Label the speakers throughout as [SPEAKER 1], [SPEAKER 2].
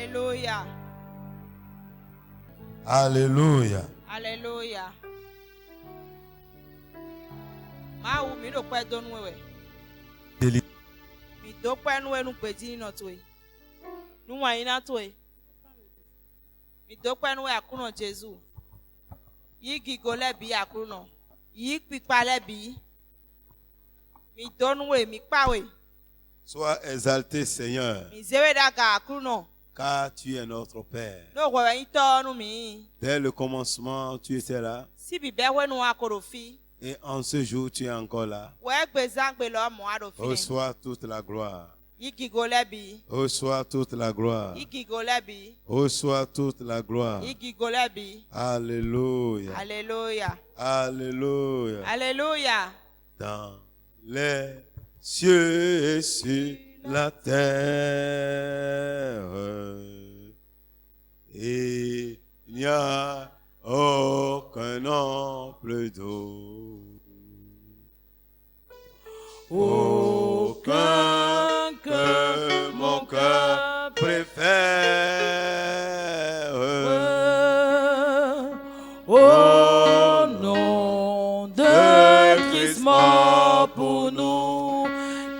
[SPEAKER 1] Alléluia.
[SPEAKER 2] Alléluia.
[SPEAKER 1] Alléluia. Ma ou mi do pe donu wewe. Mi do pe nu enu peji no to e. Nu wa ina to e. Mi do pe nu akuno Jesu. Yi gigole bi akuno. Yi pipa le bi. Mi donu we mi pa we.
[SPEAKER 2] Sois exalté, Seigneur,
[SPEAKER 1] Mi zewe daga akuno.
[SPEAKER 2] car tu es notre Père.
[SPEAKER 1] No wewe ito nu mi.
[SPEAKER 2] Dès le commencement, tu étais là.
[SPEAKER 1] Si bi be we nu akorofi.
[SPEAKER 2] Et en ce jour, tu es encore là.
[SPEAKER 1] We gbe zangbe lo mo arofi.
[SPEAKER 2] Reçois toute la gloire.
[SPEAKER 1] Yi gigole bi.
[SPEAKER 2] Reçois toute la gloire.
[SPEAKER 1] Yi gigole bi.
[SPEAKER 2] Reçois toute la gloire.
[SPEAKER 1] Yi gigole bi.
[SPEAKER 2] Alléluia.
[SPEAKER 1] Alléluia.
[SPEAKER 2] Alléluia.
[SPEAKER 1] Alléluia.
[SPEAKER 2] Dans les cieux et sur la terre, il n'y a aucun nom plus doux, aucun que mon cœur préfère.
[SPEAKER 1] Au nom de Christ mort pour nous,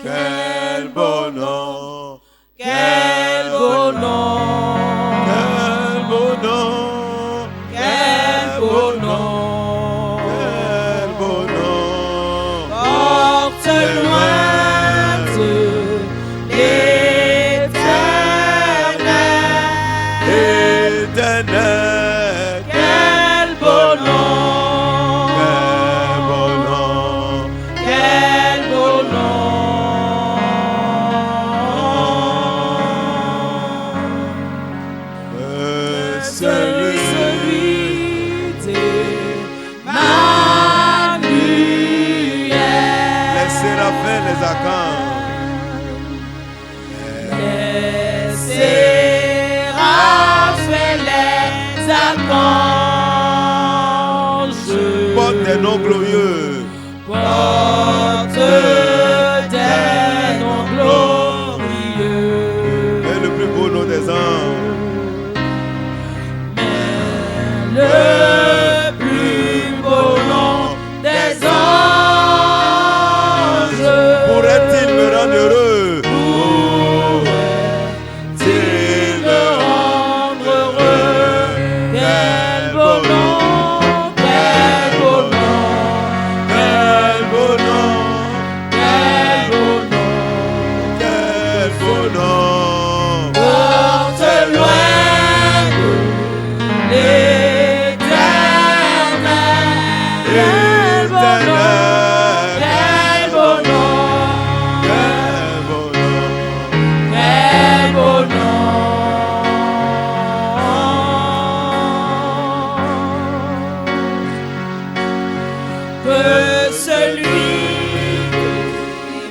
[SPEAKER 2] Quel beau nom,
[SPEAKER 1] quel beau nom,
[SPEAKER 2] quel beau nom,
[SPEAKER 1] quel beau nom,
[SPEAKER 2] quel beau nom.
[SPEAKER 1] porte loin de l'éternel,
[SPEAKER 2] Éternel,
[SPEAKER 1] quel beau nom,
[SPEAKER 2] quel beau nom.
[SPEAKER 1] quel beau nom.
[SPEAKER 2] Celui les séraphins, les archanges,
[SPEAKER 1] les séraphins, les archanges
[SPEAKER 2] portent des noms glorieux.
[SPEAKER 1] portent des noms glorieux.
[SPEAKER 2] Et le plus beau nom des anges.
[SPEAKER 1] Le plus beau nom des anges
[SPEAKER 2] Pourrait-il me rendre heureux?
[SPEAKER 1] pourrait-il me rendre heureux? Quel beau nom, quel beau nom,
[SPEAKER 2] Quel beau nom,
[SPEAKER 1] quel beau nom,
[SPEAKER 2] quel beau nom.
[SPEAKER 1] porte loin de l'éternel. Quel beau nom, quel beau nom,
[SPEAKER 2] Quel beau nom.
[SPEAKER 1] quel beau nom. Que celui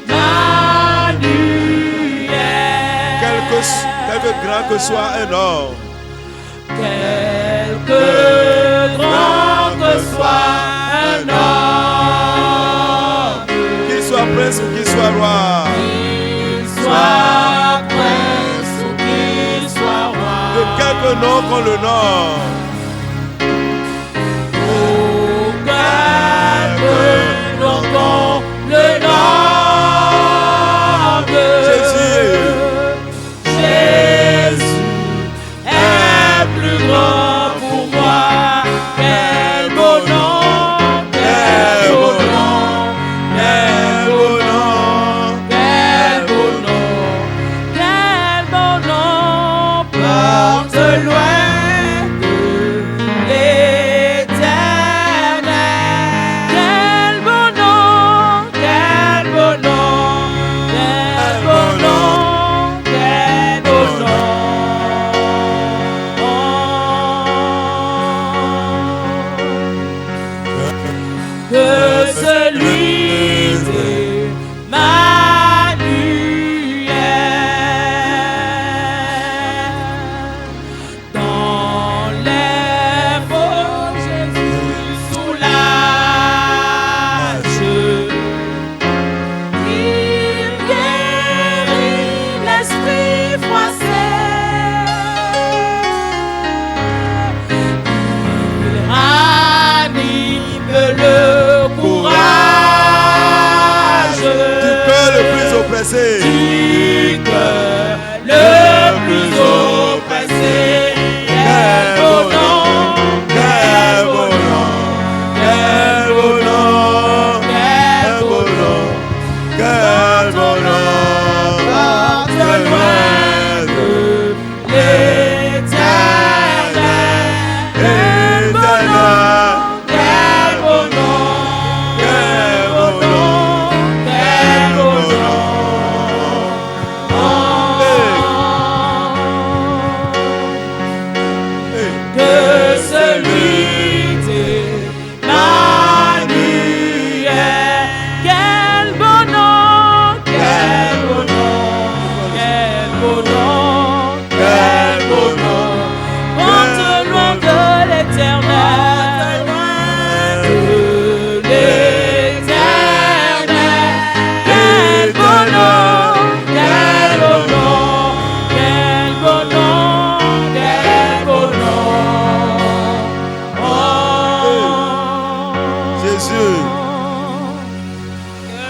[SPEAKER 1] d'Emmanuel,
[SPEAKER 2] Quelque grand que soit un homme,
[SPEAKER 1] quelque grand que soit un homme,
[SPEAKER 2] qu'il soit prince ou qu'il soit roi,
[SPEAKER 1] qu'il soit prince ou qu'il soit
[SPEAKER 2] de
[SPEAKER 1] roi,
[SPEAKER 2] quelque nom qu'on le nomme,
[SPEAKER 1] aucun nom qu'on le nomme.
[SPEAKER 2] Jésus.
[SPEAKER 1] Jésus est plus grand pour moi. Quel beau nom, quel beau nom, quel beau nom, quel beau nom, quel beau nom, porte loin de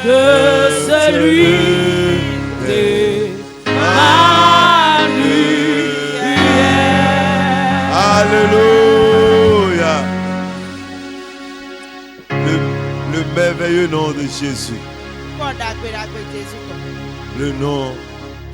[SPEAKER 3] de celui de ma lumière.
[SPEAKER 2] Alléluia. Le merveilleux nom de Jésus.
[SPEAKER 1] Nukɔ dagbeɖagbe Jesu tɔ.
[SPEAKER 2] Le nom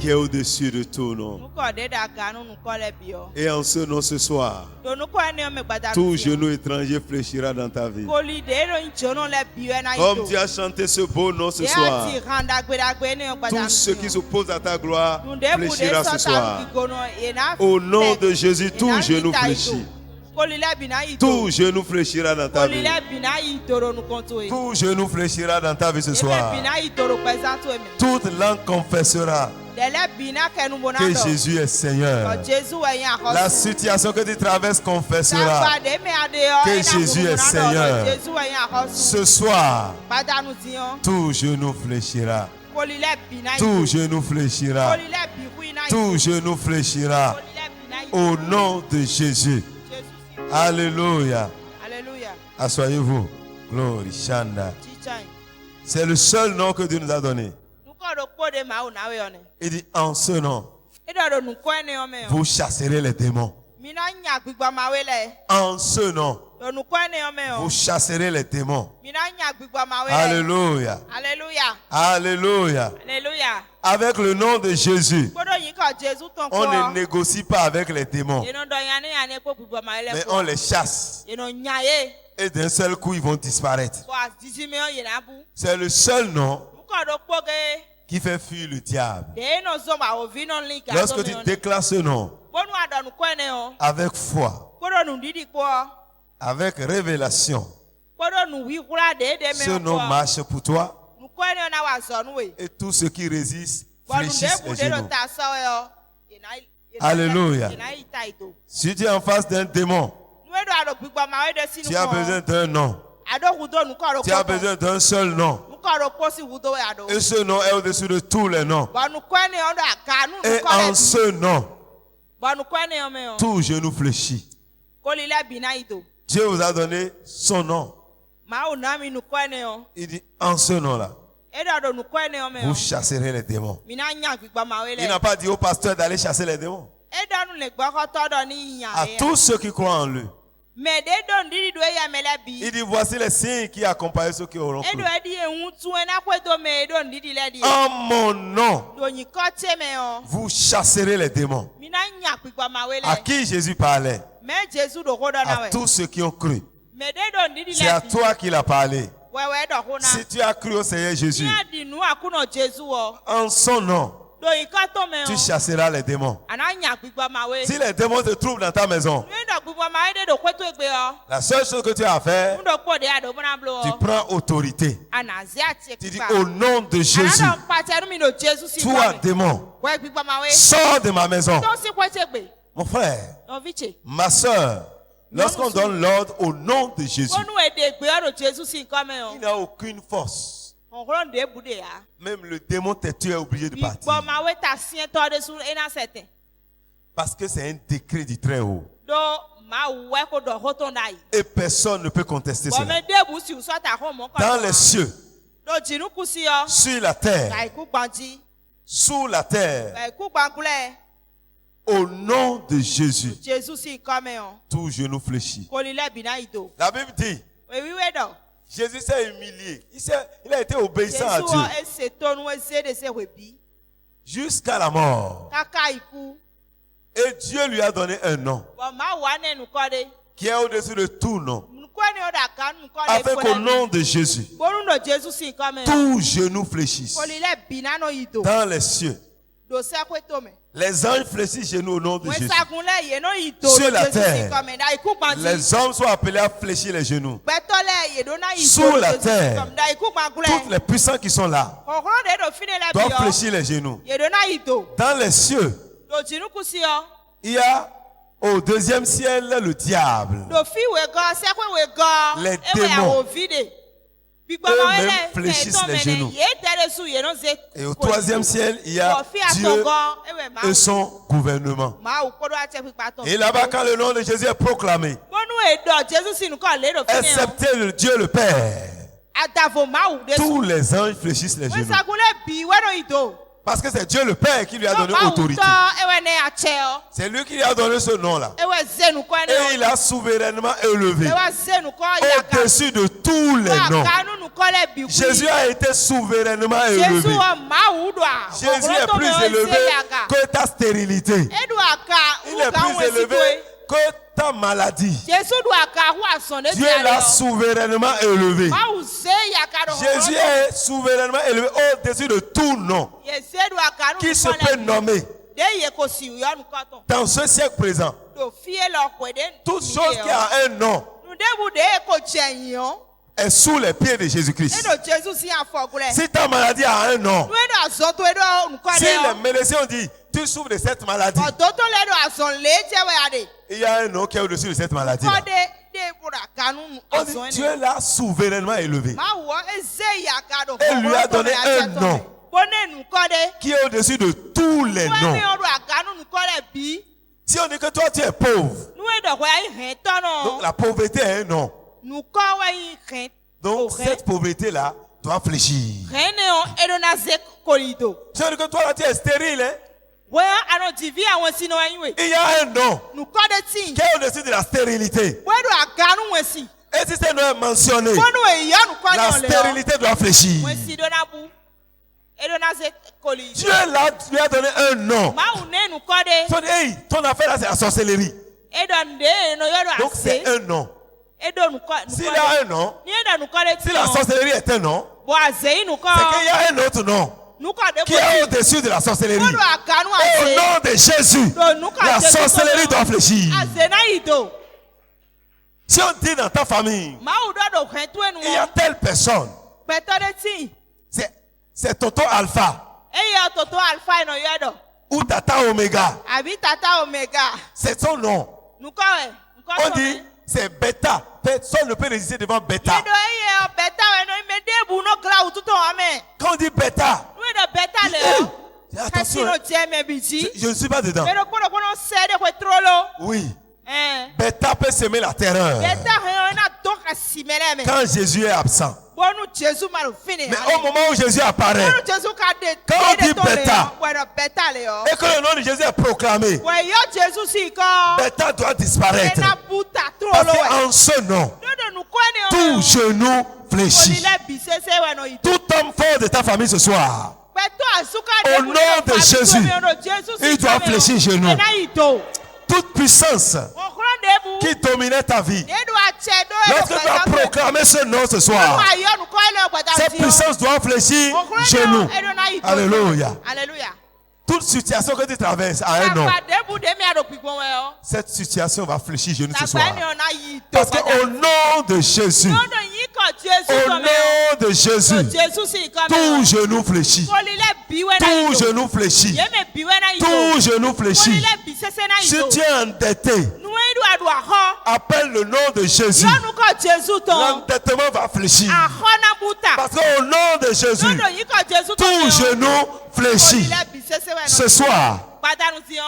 [SPEAKER 2] qui est au-dessus de tout nom.
[SPEAKER 1] Nukɔ ɖe ɖaga nu nukɔ le biɔ.
[SPEAKER 2] Et en ce nom ce soir,
[SPEAKER 1] Do nukɔ ne me gbada.
[SPEAKER 2] tout genou étranger fléchira dans ta vie.
[SPEAKER 1] Koli de ero ŋtsiono le biɔ na yi
[SPEAKER 2] Comme
[SPEAKER 1] do.
[SPEAKER 2] tu as chanté ce beau nom ce soir,
[SPEAKER 1] Yati ran dagbeɖagbe ne gbada.
[SPEAKER 2] tout ce qui s'oppose à ta gloire
[SPEAKER 1] Nunde bu de
[SPEAKER 2] fléchira ce
[SPEAKER 1] sɔta
[SPEAKER 2] soir.
[SPEAKER 1] gigono yena.
[SPEAKER 2] Au nom de Jésus, tout genou fléchit.
[SPEAKER 1] Koli le bina yi do.
[SPEAKER 2] Tout genou fléchira dans ta
[SPEAKER 1] Koli
[SPEAKER 2] vie.
[SPEAKER 1] le bina yi doro nukonto ye.
[SPEAKER 2] Tout genou fléchira dans ta vie ce
[SPEAKER 1] Ele
[SPEAKER 2] soir.
[SPEAKER 1] bina yi doro pɛzanto ye me.
[SPEAKER 2] Toute langue confessera
[SPEAKER 1] Dele bina kɛnu bona
[SPEAKER 2] que
[SPEAKER 1] dɔ.
[SPEAKER 2] Jésus est Seigneur.
[SPEAKER 1] Jésus est yin
[SPEAKER 2] La
[SPEAKER 1] akɔsu.
[SPEAKER 2] situation que tu traverses confessera
[SPEAKER 1] Sagba de me ade yɔ.
[SPEAKER 2] que
[SPEAKER 1] ena
[SPEAKER 2] Jésus est
[SPEAKER 1] gbogbo na dɔ.
[SPEAKER 2] Seigneur.
[SPEAKER 1] Jésus est yin akɔsu.
[SPEAKER 2] ce soir.
[SPEAKER 1] Gbadanu diyan.
[SPEAKER 2] Tout genou fléchira.
[SPEAKER 1] Koli le bina yi
[SPEAKER 2] Tout
[SPEAKER 1] do.
[SPEAKER 2] genou fléchira.
[SPEAKER 1] Koli le biku ina yi do.
[SPEAKER 2] Tout genou fléchira.
[SPEAKER 1] Koli le bina yi do.
[SPEAKER 2] Au nom de Jésus.
[SPEAKER 1] Jésus si.
[SPEAKER 2] Alléluia.
[SPEAKER 1] Alléluia.
[SPEAKER 2] Asseyez-vous. Glory Shanda.
[SPEAKER 1] Chichan.
[SPEAKER 2] C'est le seul nom que Dieu nous a donné.
[SPEAKER 1] Nukɔ do kpo de ma o na we yɔ ne.
[SPEAKER 2] Il dit en ce nom,
[SPEAKER 1] Eɖɔ do nukɔ ne yɔ me yɔ.
[SPEAKER 2] vous chasserez les démons.
[SPEAKER 1] Mina nya gbigbɔ ma we le.
[SPEAKER 2] En ce nom,
[SPEAKER 1] Do nukɔ ne yɔ me
[SPEAKER 2] vous
[SPEAKER 1] yɔ.
[SPEAKER 2] chasserez les démons.
[SPEAKER 1] Mina nya gbigbɔ ma we le.
[SPEAKER 2] Alléluia.
[SPEAKER 1] Alléluia.
[SPEAKER 2] Alléluia.
[SPEAKER 1] Alléluia.
[SPEAKER 2] Avec le nom de Jésus,
[SPEAKER 1] Kpodo yin kɔ Jésus tɔn
[SPEAKER 2] on ne
[SPEAKER 1] kɔ.
[SPEAKER 2] négocie pas avec les démons,
[SPEAKER 1] Yeno dɔ yan ne yan ne kpo gbigbɔ ma we le
[SPEAKER 2] mais
[SPEAKER 1] kɔ.
[SPEAKER 2] on les chasse.
[SPEAKER 1] Yeno nya ye.
[SPEAKER 2] Et d'un seul coup, ils vont disparaître.
[SPEAKER 1] Bɔn asisi mi yɔ yena bu.
[SPEAKER 2] C'est le seul nom
[SPEAKER 1] Nukɔ do kpo ge.
[SPEAKER 2] qui fait fuir le diable.
[SPEAKER 1] De eno zɔn ma o vi nɔ li ka
[SPEAKER 2] Lorsque
[SPEAKER 1] zɔn
[SPEAKER 2] tu
[SPEAKER 1] mi yɔ ne.
[SPEAKER 2] déclares ce nom
[SPEAKER 1] Bonu adɔ nukɔ ne yɔ.
[SPEAKER 2] avec foi,
[SPEAKER 1] Kpodo nu didi kpɔ.
[SPEAKER 2] avec révélation,
[SPEAKER 1] Kpodo nu wi kura de me
[SPEAKER 2] ce
[SPEAKER 1] yɔ
[SPEAKER 2] nom
[SPEAKER 1] kpɔ.
[SPEAKER 2] marche pour toi
[SPEAKER 1] Nukɔ ne yɔ na wa zɔnu we.
[SPEAKER 2] et tous ceux qui résistent
[SPEAKER 1] Bɔnu
[SPEAKER 2] fléchissent
[SPEAKER 1] de bu
[SPEAKER 2] les
[SPEAKER 1] de do
[SPEAKER 2] genoux.
[SPEAKER 1] ta sɔ yɔ.
[SPEAKER 2] Alléluia.
[SPEAKER 1] Yena yi ta yi do.
[SPEAKER 2] Si tu es en face d'un démon,
[SPEAKER 1] Nue do ado gbigbɔ ma we de si
[SPEAKER 2] tu as besoin
[SPEAKER 1] nukɔ.
[SPEAKER 2] d'un nom.
[SPEAKER 1] Ado wudo nukɔ do
[SPEAKER 2] Tu as
[SPEAKER 1] kpɔ.
[SPEAKER 2] besoin d'un seul nom.
[SPEAKER 1] Nukɔ do kpɔ si wudo ya do.
[SPEAKER 2] Et ce nom est au-dessus de tous les noms.
[SPEAKER 1] Bɔn nukɔ ne yɔ do aga nu
[SPEAKER 2] Et
[SPEAKER 1] nukɔ
[SPEAKER 2] en
[SPEAKER 1] le bi.
[SPEAKER 2] ce nom,
[SPEAKER 1] Bɔn nukɔ ne yɔ me yɔ.
[SPEAKER 2] tout genou fléchit.
[SPEAKER 1] Koli le bi na yi do.
[SPEAKER 2] Dieu vous a donné son nom.
[SPEAKER 1] Mawu na mi nukɔ ne yɔ.
[SPEAKER 2] Il dit en ce nom-là,
[SPEAKER 1] Eɖɔ do nukɔ ne yɔ me
[SPEAKER 2] vous
[SPEAKER 1] yɔ.
[SPEAKER 2] chasserez les démons.
[SPEAKER 1] Mina nya gbigbɔ ma we
[SPEAKER 2] Il
[SPEAKER 1] le.
[SPEAKER 2] n'a pas dit au pasteur d'aller chasser les démons.
[SPEAKER 1] Eɖɔ nu le gbɔkɔtɔ dɔ ni nya
[SPEAKER 2] À
[SPEAKER 1] ye.
[SPEAKER 2] tous ceux qui croient en lui.
[SPEAKER 1] Mɛ de do ndidi do eya me le bi.
[SPEAKER 2] Il dit voici les signes qui accompagnent ceux qui auront cru.
[SPEAKER 1] Eɖo edi ye ŋutu ena koe do me eɖo ndidi le di.
[SPEAKER 2] En mon nom,
[SPEAKER 1] Do nyikɔ tse me yɔ.
[SPEAKER 2] vous chasserez les démons.
[SPEAKER 1] Mina nya gbigbɔ ma we
[SPEAKER 2] À
[SPEAKER 1] le.
[SPEAKER 2] qui Jésus parlait?
[SPEAKER 1] Mɛ Jesu do ko dɔ na
[SPEAKER 2] À
[SPEAKER 1] wɛ.
[SPEAKER 2] tous ceux qui ont cru.
[SPEAKER 1] Mɛ de do ndidi
[SPEAKER 2] C'est à
[SPEAKER 1] le bi.
[SPEAKER 2] toi qu'il a parlé.
[SPEAKER 1] Wɛwɛ dɔ ko na.
[SPEAKER 2] Si tu as cru au Seigneur Jésus,
[SPEAKER 1] Nia di nu akunɔ Jesu wɔ.
[SPEAKER 2] en son nom,
[SPEAKER 1] Do nyikɔ to me
[SPEAKER 2] tu
[SPEAKER 1] yɔ.
[SPEAKER 2] chasseras les démons.
[SPEAKER 1] Ana nya gbigbɔ ma we.
[SPEAKER 2] Si les démons se trouvent dans ta maison,
[SPEAKER 1] Nu dɔ gbigbɔ ma we de do koe to egbe yɔ.
[SPEAKER 2] la seule chose que tu as à faire,
[SPEAKER 1] Nu do kpɔ de ado bona blo
[SPEAKER 2] tu
[SPEAKER 1] wɔ.
[SPEAKER 2] prends autorité.
[SPEAKER 1] Ana zi ati
[SPEAKER 2] Tu dis
[SPEAKER 1] kpipa.
[SPEAKER 2] au nom de Jésus,
[SPEAKER 1] Ana dɔ kpatɛ nu mi do Jesu si
[SPEAKER 2] toi
[SPEAKER 1] kɔ me.
[SPEAKER 2] démon,
[SPEAKER 1] Wɛ gbigbɔ ma we.
[SPEAKER 2] sors de ma maison.
[SPEAKER 1] To si koe tse gbe.
[SPEAKER 2] Mon frère,
[SPEAKER 1] Nɔvitse.
[SPEAKER 2] ma soeur, lorsqu'on donne l'ordre au nom de Jésus,
[SPEAKER 1] Bonu ede gbe yɔ do Jesu si nkɔ me
[SPEAKER 2] il
[SPEAKER 1] yɔ.
[SPEAKER 2] n'a aucune force.
[SPEAKER 1] Ɔnklɔ de bu de ya.
[SPEAKER 2] Même le démon t'est tu es obligé de
[SPEAKER 1] Gbigbɔ
[SPEAKER 2] partir.
[SPEAKER 1] ma we ta siɛ tɔ de su ena sɛtɛ.
[SPEAKER 2] Parce que c'est un décret du Très-Haut.
[SPEAKER 1] Do ma wɛ ko dɔ hoto da yi.
[SPEAKER 2] Et personne ne peut contester cela.
[SPEAKER 1] Bɔmɛ de bu si sɔ ta ko mɔ
[SPEAKER 2] Dans
[SPEAKER 1] kɔ.
[SPEAKER 2] les cieux,
[SPEAKER 1] Do dzinu kusi yɔ.
[SPEAKER 2] sur la terre,
[SPEAKER 1] Ka iku gbɔndzi.
[SPEAKER 2] sous la terre,
[SPEAKER 1] Ka iku gbãkulɛ.
[SPEAKER 2] au nom de Jésus,
[SPEAKER 1] Jesu si nkɔ me yɔ.
[SPEAKER 2] tout genou fléchit.
[SPEAKER 1] Koli lɛ bi na yi do.
[SPEAKER 2] La Bible dit,
[SPEAKER 1] Ewiwe dɔ.
[SPEAKER 2] Jésus s'est humilié. Il a été obéissant à
[SPEAKER 1] Jesu
[SPEAKER 2] Dieu
[SPEAKER 1] wɔ ese tonu eze de se wɔ bi.
[SPEAKER 2] jusqu'à la mort.
[SPEAKER 1] Kaka iku.
[SPEAKER 2] Et Dieu lui a donné un nom
[SPEAKER 1] Bɔn ma wa ne nukɔ de.
[SPEAKER 2] qui est au-dessus de tout nom.
[SPEAKER 1] Nukɔ ne yɔ da ka nukɔ de
[SPEAKER 2] Afin
[SPEAKER 1] ko
[SPEAKER 2] qu'au
[SPEAKER 1] lɛ.
[SPEAKER 2] nom de Jésus,
[SPEAKER 1] Bonu do Jesu si nkɔ me yɔ.
[SPEAKER 2] tout genou fléchisse.
[SPEAKER 1] Koli lɛ bi na no yi do.
[SPEAKER 2] Dans les cieux,
[SPEAKER 1] Do se ko to me.
[SPEAKER 2] les anges fléchissent chez nous au nom de
[SPEAKER 1] Wɛ
[SPEAKER 2] Jésus.
[SPEAKER 1] sakun lɛ yen no yi do.
[SPEAKER 2] Sur
[SPEAKER 1] Do
[SPEAKER 2] la
[SPEAKER 1] Jesu si
[SPEAKER 2] terre.
[SPEAKER 1] nkɔ me da iku gbãndzi.
[SPEAKER 2] Les hommes sont appelés à fléchir les genoux.
[SPEAKER 1] Gbɛtɔ lɛ yen do na yi do.
[SPEAKER 2] Sur
[SPEAKER 1] Do
[SPEAKER 2] la
[SPEAKER 1] Jesu si
[SPEAKER 2] terre.
[SPEAKER 1] nkɔ me da iku
[SPEAKER 2] Tous
[SPEAKER 1] gbãkulɛ.
[SPEAKER 2] les puissants qui sont là
[SPEAKER 1] Kɔkɔrɔ de do fi ne lɛ bi
[SPEAKER 2] doivent
[SPEAKER 1] yɔ.
[SPEAKER 2] fléchir les genoux.
[SPEAKER 1] Yen do na yi do.
[SPEAKER 2] Dans les cieux,
[SPEAKER 1] Do dzinu kusi yɔ.
[SPEAKER 2] il y a au deuxième ciel le diable.
[SPEAKER 1] Do fi we gɔ sɛkoe we gɔ.
[SPEAKER 2] Les
[SPEAKER 1] Ewe
[SPEAKER 2] démons.
[SPEAKER 1] awo vi de. Gbigbɔ ma we
[SPEAKER 2] Eux-mêmes
[SPEAKER 1] lɛ
[SPEAKER 2] fléchissent
[SPEAKER 1] kɛtɔ
[SPEAKER 2] les
[SPEAKER 1] me
[SPEAKER 2] genoux.
[SPEAKER 1] ne. Ye tɛ de su yen no ze.
[SPEAKER 2] Et au troisième ciel, il y a
[SPEAKER 1] Bɔ fi
[SPEAKER 2] Dieu
[SPEAKER 1] atɔgɔ. Ewe
[SPEAKER 2] et
[SPEAKER 1] ma.
[SPEAKER 2] son gouvernement.
[SPEAKER 1] Maawu kpɔdo atse kpikpa tɔ.
[SPEAKER 2] Et là-bas, quand le nom de Jésus est proclamé,
[SPEAKER 1] Bonu edɔ Jesu si nukɔ le do fi ne yɔ.
[SPEAKER 2] excepté le Dieu le Père,
[SPEAKER 1] Adavo mawu de
[SPEAKER 2] tous
[SPEAKER 1] su.
[SPEAKER 2] les anges fléchissent les genoux.
[SPEAKER 1] Wesagule bi weno ido.
[SPEAKER 2] Parce que c'est Dieu le Père qui lui a donné
[SPEAKER 1] Mawu
[SPEAKER 2] autorité.
[SPEAKER 1] to ewe ne acheo.
[SPEAKER 2] C'est lui qui lui a donné ce nom-là.
[SPEAKER 1] Ewe zenu ko
[SPEAKER 2] Et
[SPEAKER 1] ne.
[SPEAKER 2] il a souverainement élevé
[SPEAKER 1] Ewe zenu ko yaka.
[SPEAKER 2] au-dessus de tous les noms.
[SPEAKER 1] Kanu nu ko le bi.
[SPEAKER 2] Jésus a été souverainement
[SPEAKER 1] Jésus
[SPEAKER 2] élevé.
[SPEAKER 1] o mawu do a.
[SPEAKER 2] Jésus est plus élevé que ta stérilité.
[SPEAKER 1] Edu aka.
[SPEAKER 2] Il est plus élevé que ta maladie.
[SPEAKER 1] Jésus do aka hu ason de
[SPEAKER 2] Dieu l'a souverainement élevé.
[SPEAKER 1] Mawu se yaka do.
[SPEAKER 2] Jésus est souverainement élevé au-dessus de tout nom
[SPEAKER 1] Yesedu aka nu
[SPEAKER 2] qui se peut nommer
[SPEAKER 1] de ye ko si yo nu ko ton.
[SPEAKER 2] dans ce siècle présent.
[SPEAKER 1] Do fie lo ko de.
[SPEAKER 2] Toute chose qui a un nom
[SPEAKER 1] Nu debu de ko jenyo.
[SPEAKER 2] est sous les pieds de Jésus-Christ.
[SPEAKER 1] Edo Jésus si afogule.
[SPEAKER 2] Si ta maladie a un nom,
[SPEAKER 1] Nu edo azon to edo nu ko
[SPEAKER 2] si
[SPEAKER 1] de.
[SPEAKER 2] les médecins ont dit tu souffres de cette maladie,
[SPEAKER 1] Odoto le edo azon le jewe ade.
[SPEAKER 2] il y a un nom qui est au-dessus de cette maladie.
[SPEAKER 1] Ko de bura kanu
[SPEAKER 2] On dit
[SPEAKER 1] azon.
[SPEAKER 2] Dieu l'a souverainement élevé
[SPEAKER 1] Ma wo eze yaka do.
[SPEAKER 2] et lui a donné un nom
[SPEAKER 1] Bone nu ko de.
[SPEAKER 2] qui est au-dessus de tous les
[SPEAKER 1] Wani
[SPEAKER 2] noms.
[SPEAKER 1] odo akanu nu ko le bi.
[SPEAKER 2] Si on dit que toi tu es pauvre,
[SPEAKER 1] Nu edo ko ai hen tono.
[SPEAKER 2] donc la pauvreté est un nom.
[SPEAKER 1] Nu ko wa yi hen.
[SPEAKER 2] Donc cette pauvreté-là doit fléchir.
[SPEAKER 1] Hen ne o edo na ze kolido.
[SPEAKER 2] Si on dit que toi là, tu es stérile, hein,
[SPEAKER 1] Wa ano divi awon sino wa yiwe.
[SPEAKER 2] il y a un nom
[SPEAKER 1] Nu ko de tin.
[SPEAKER 2] qui est au-dessus de la stérilité.
[SPEAKER 1] Wedo akanu wesi.
[SPEAKER 2] Et si ce nom est mentionné,
[SPEAKER 1] Bonu e yo nu ko
[SPEAKER 2] la
[SPEAKER 1] le o.
[SPEAKER 2] stérilité doit fléchir.
[SPEAKER 1] Wesi do na bu. Edo na ze kolido.
[SPEAKER 2] Dieu là, lui a donné un nom.
[SPEAKER 1] Ma ou ne nu ko de.
[SPEAKER 2] Tu dis, hey, ton affaire là, c'est la sorcellerie.
[SPEAKER 1] Edo nde no yo do
[SPEAKER 2] Donc c'est
[SPEAKER 1] ase.
[SPEAKER 2] un nom.
[SPEAKER 1] Edo nu ko.
[SPEAKER 2] S'il a un nom,
[SPEAKER 1] Ni edo nu ko de.
[SPEAKER 2] si la sorcellerie est un nom,
[SPEAKER 1] Bo azei nu ko.
[SPEAKER 2] c'est qu'il y a un autre nom
[SPEAKER 1] Nu ko de
[SPEAKER 2] qui est au-dessus de la sorcellerie.
[SPEAKER 1] Bodu akanu
[SPEAKER 2] Au
[SPEAKER 1] ase.
[SPEAKER 2] nom de Jésus,
[SPEAKER 1] Do nu ko
[SPEAKER 2] la
[SPEAKER 1] ase.
[SPEAKER 2] sorcellerie doit fléchir.
[SPEAKER 1] Ase na ido.
[SPEAKER 2] Si on dit dans ta famille,
[SPEAKER 1] Ma ou do do hen tu enu.
[SPEAKER 2] il y a telle personne,
[SPEAKER 1] Peto de tin.
[SPEAKER 2] c'est Toto Alpha
[SPEAKER 1] Eyo toto alpha no yo do.
[SPEAKER 2] ou Tata Omega,
[SPEAKER 1] Abi tata omega.
[SPEAKER 2] c'est son nom.
[SPEAKER 1] Nu ko e. Nu ko
[SPEAKER 2] On dit c'est Beta. Personne ne peut résister devant Beta.
[SPEAKER 1] Edo eye o beta we no me debu no kla ututo ame.
[SPEAKER 2] Quand on dit Beta,
[SPEAKER 1] Nu edo beta le o.
[SPEAKER 2] attention,
[SPEAKER 1] Kasino tie me biti.
[SPEAKER 2] je ne suis pas dedans.
[SPEAKER 1] Pero kono kono sede ko trolo.
[SPEAKER 2] Oui,
[SPEAKER 1] Beta
[SPEAKER 2] Beta peut semer la terreur
[SPEAKER 1] he na doka simele me.
[SPEAKER 2] quand Jésus est absent.
[SPEAKER 1] Bonu Jésus maru fini.
[SPEAKER 2] Mais au moment où Jésus apparaît
[SPEAKER 1] Bonu Jésus ka de.
[SPEAKER 2] Quand on dit beta.
[SPEAKER 1] Bueno beta le o.
[SPEAKER 2] et que le nom de Jésus est proclamé,
[SPEAKER 1] We yo Jésus si ko.
[SPEAKER 2] Beta doit disparaître.
[SPEAKER 1] Na buta
[SPEAKER 2] Parce
[SPEAKER 1] trolo we.
[SPEAKER 2] qu'en ce nom,
[SPEAKER 1] Dodo nu kwani o.
[SPEAKER 2] tout genou fléchit.
[SPEAKER 1] Onile bisese we no ito.
[SPEAKER 2] Tout homme fort de ta famille ce soir,
[SPEAKER 1] Peto asuka
[SPEAKER 2] Au nom de Jésus, il doit fléchir genou.
[SPEAKER 1] Na ito.
[SPEAKER 2] toute puissance
[SPEAKER 1] Okron debu.
[SPEAKER 2] qui dominait ta vie,
[SPEAKER 1] Edo ache do
[SPEAKER 2] lorsque tu as proclamé ce nom ce soir, cette puissance doit fléchir genou. Alléluia.
[SPEAKER 1] Alléluia.
[SPEAKER 2] Toute situation que tu traverses a un nom. Cette situation va fléchir genou ce soir. Parce qu'au nom de Jésus, au nom de Jésus, tout genou fléchit. Tout genou fléchit. Tout genou fléchit. Si tu es endetté, appelle le nom de Jésus. L'endettement va fléchir. Parce qu'au nom de Jésus, tout genou fléchit. Ce soir,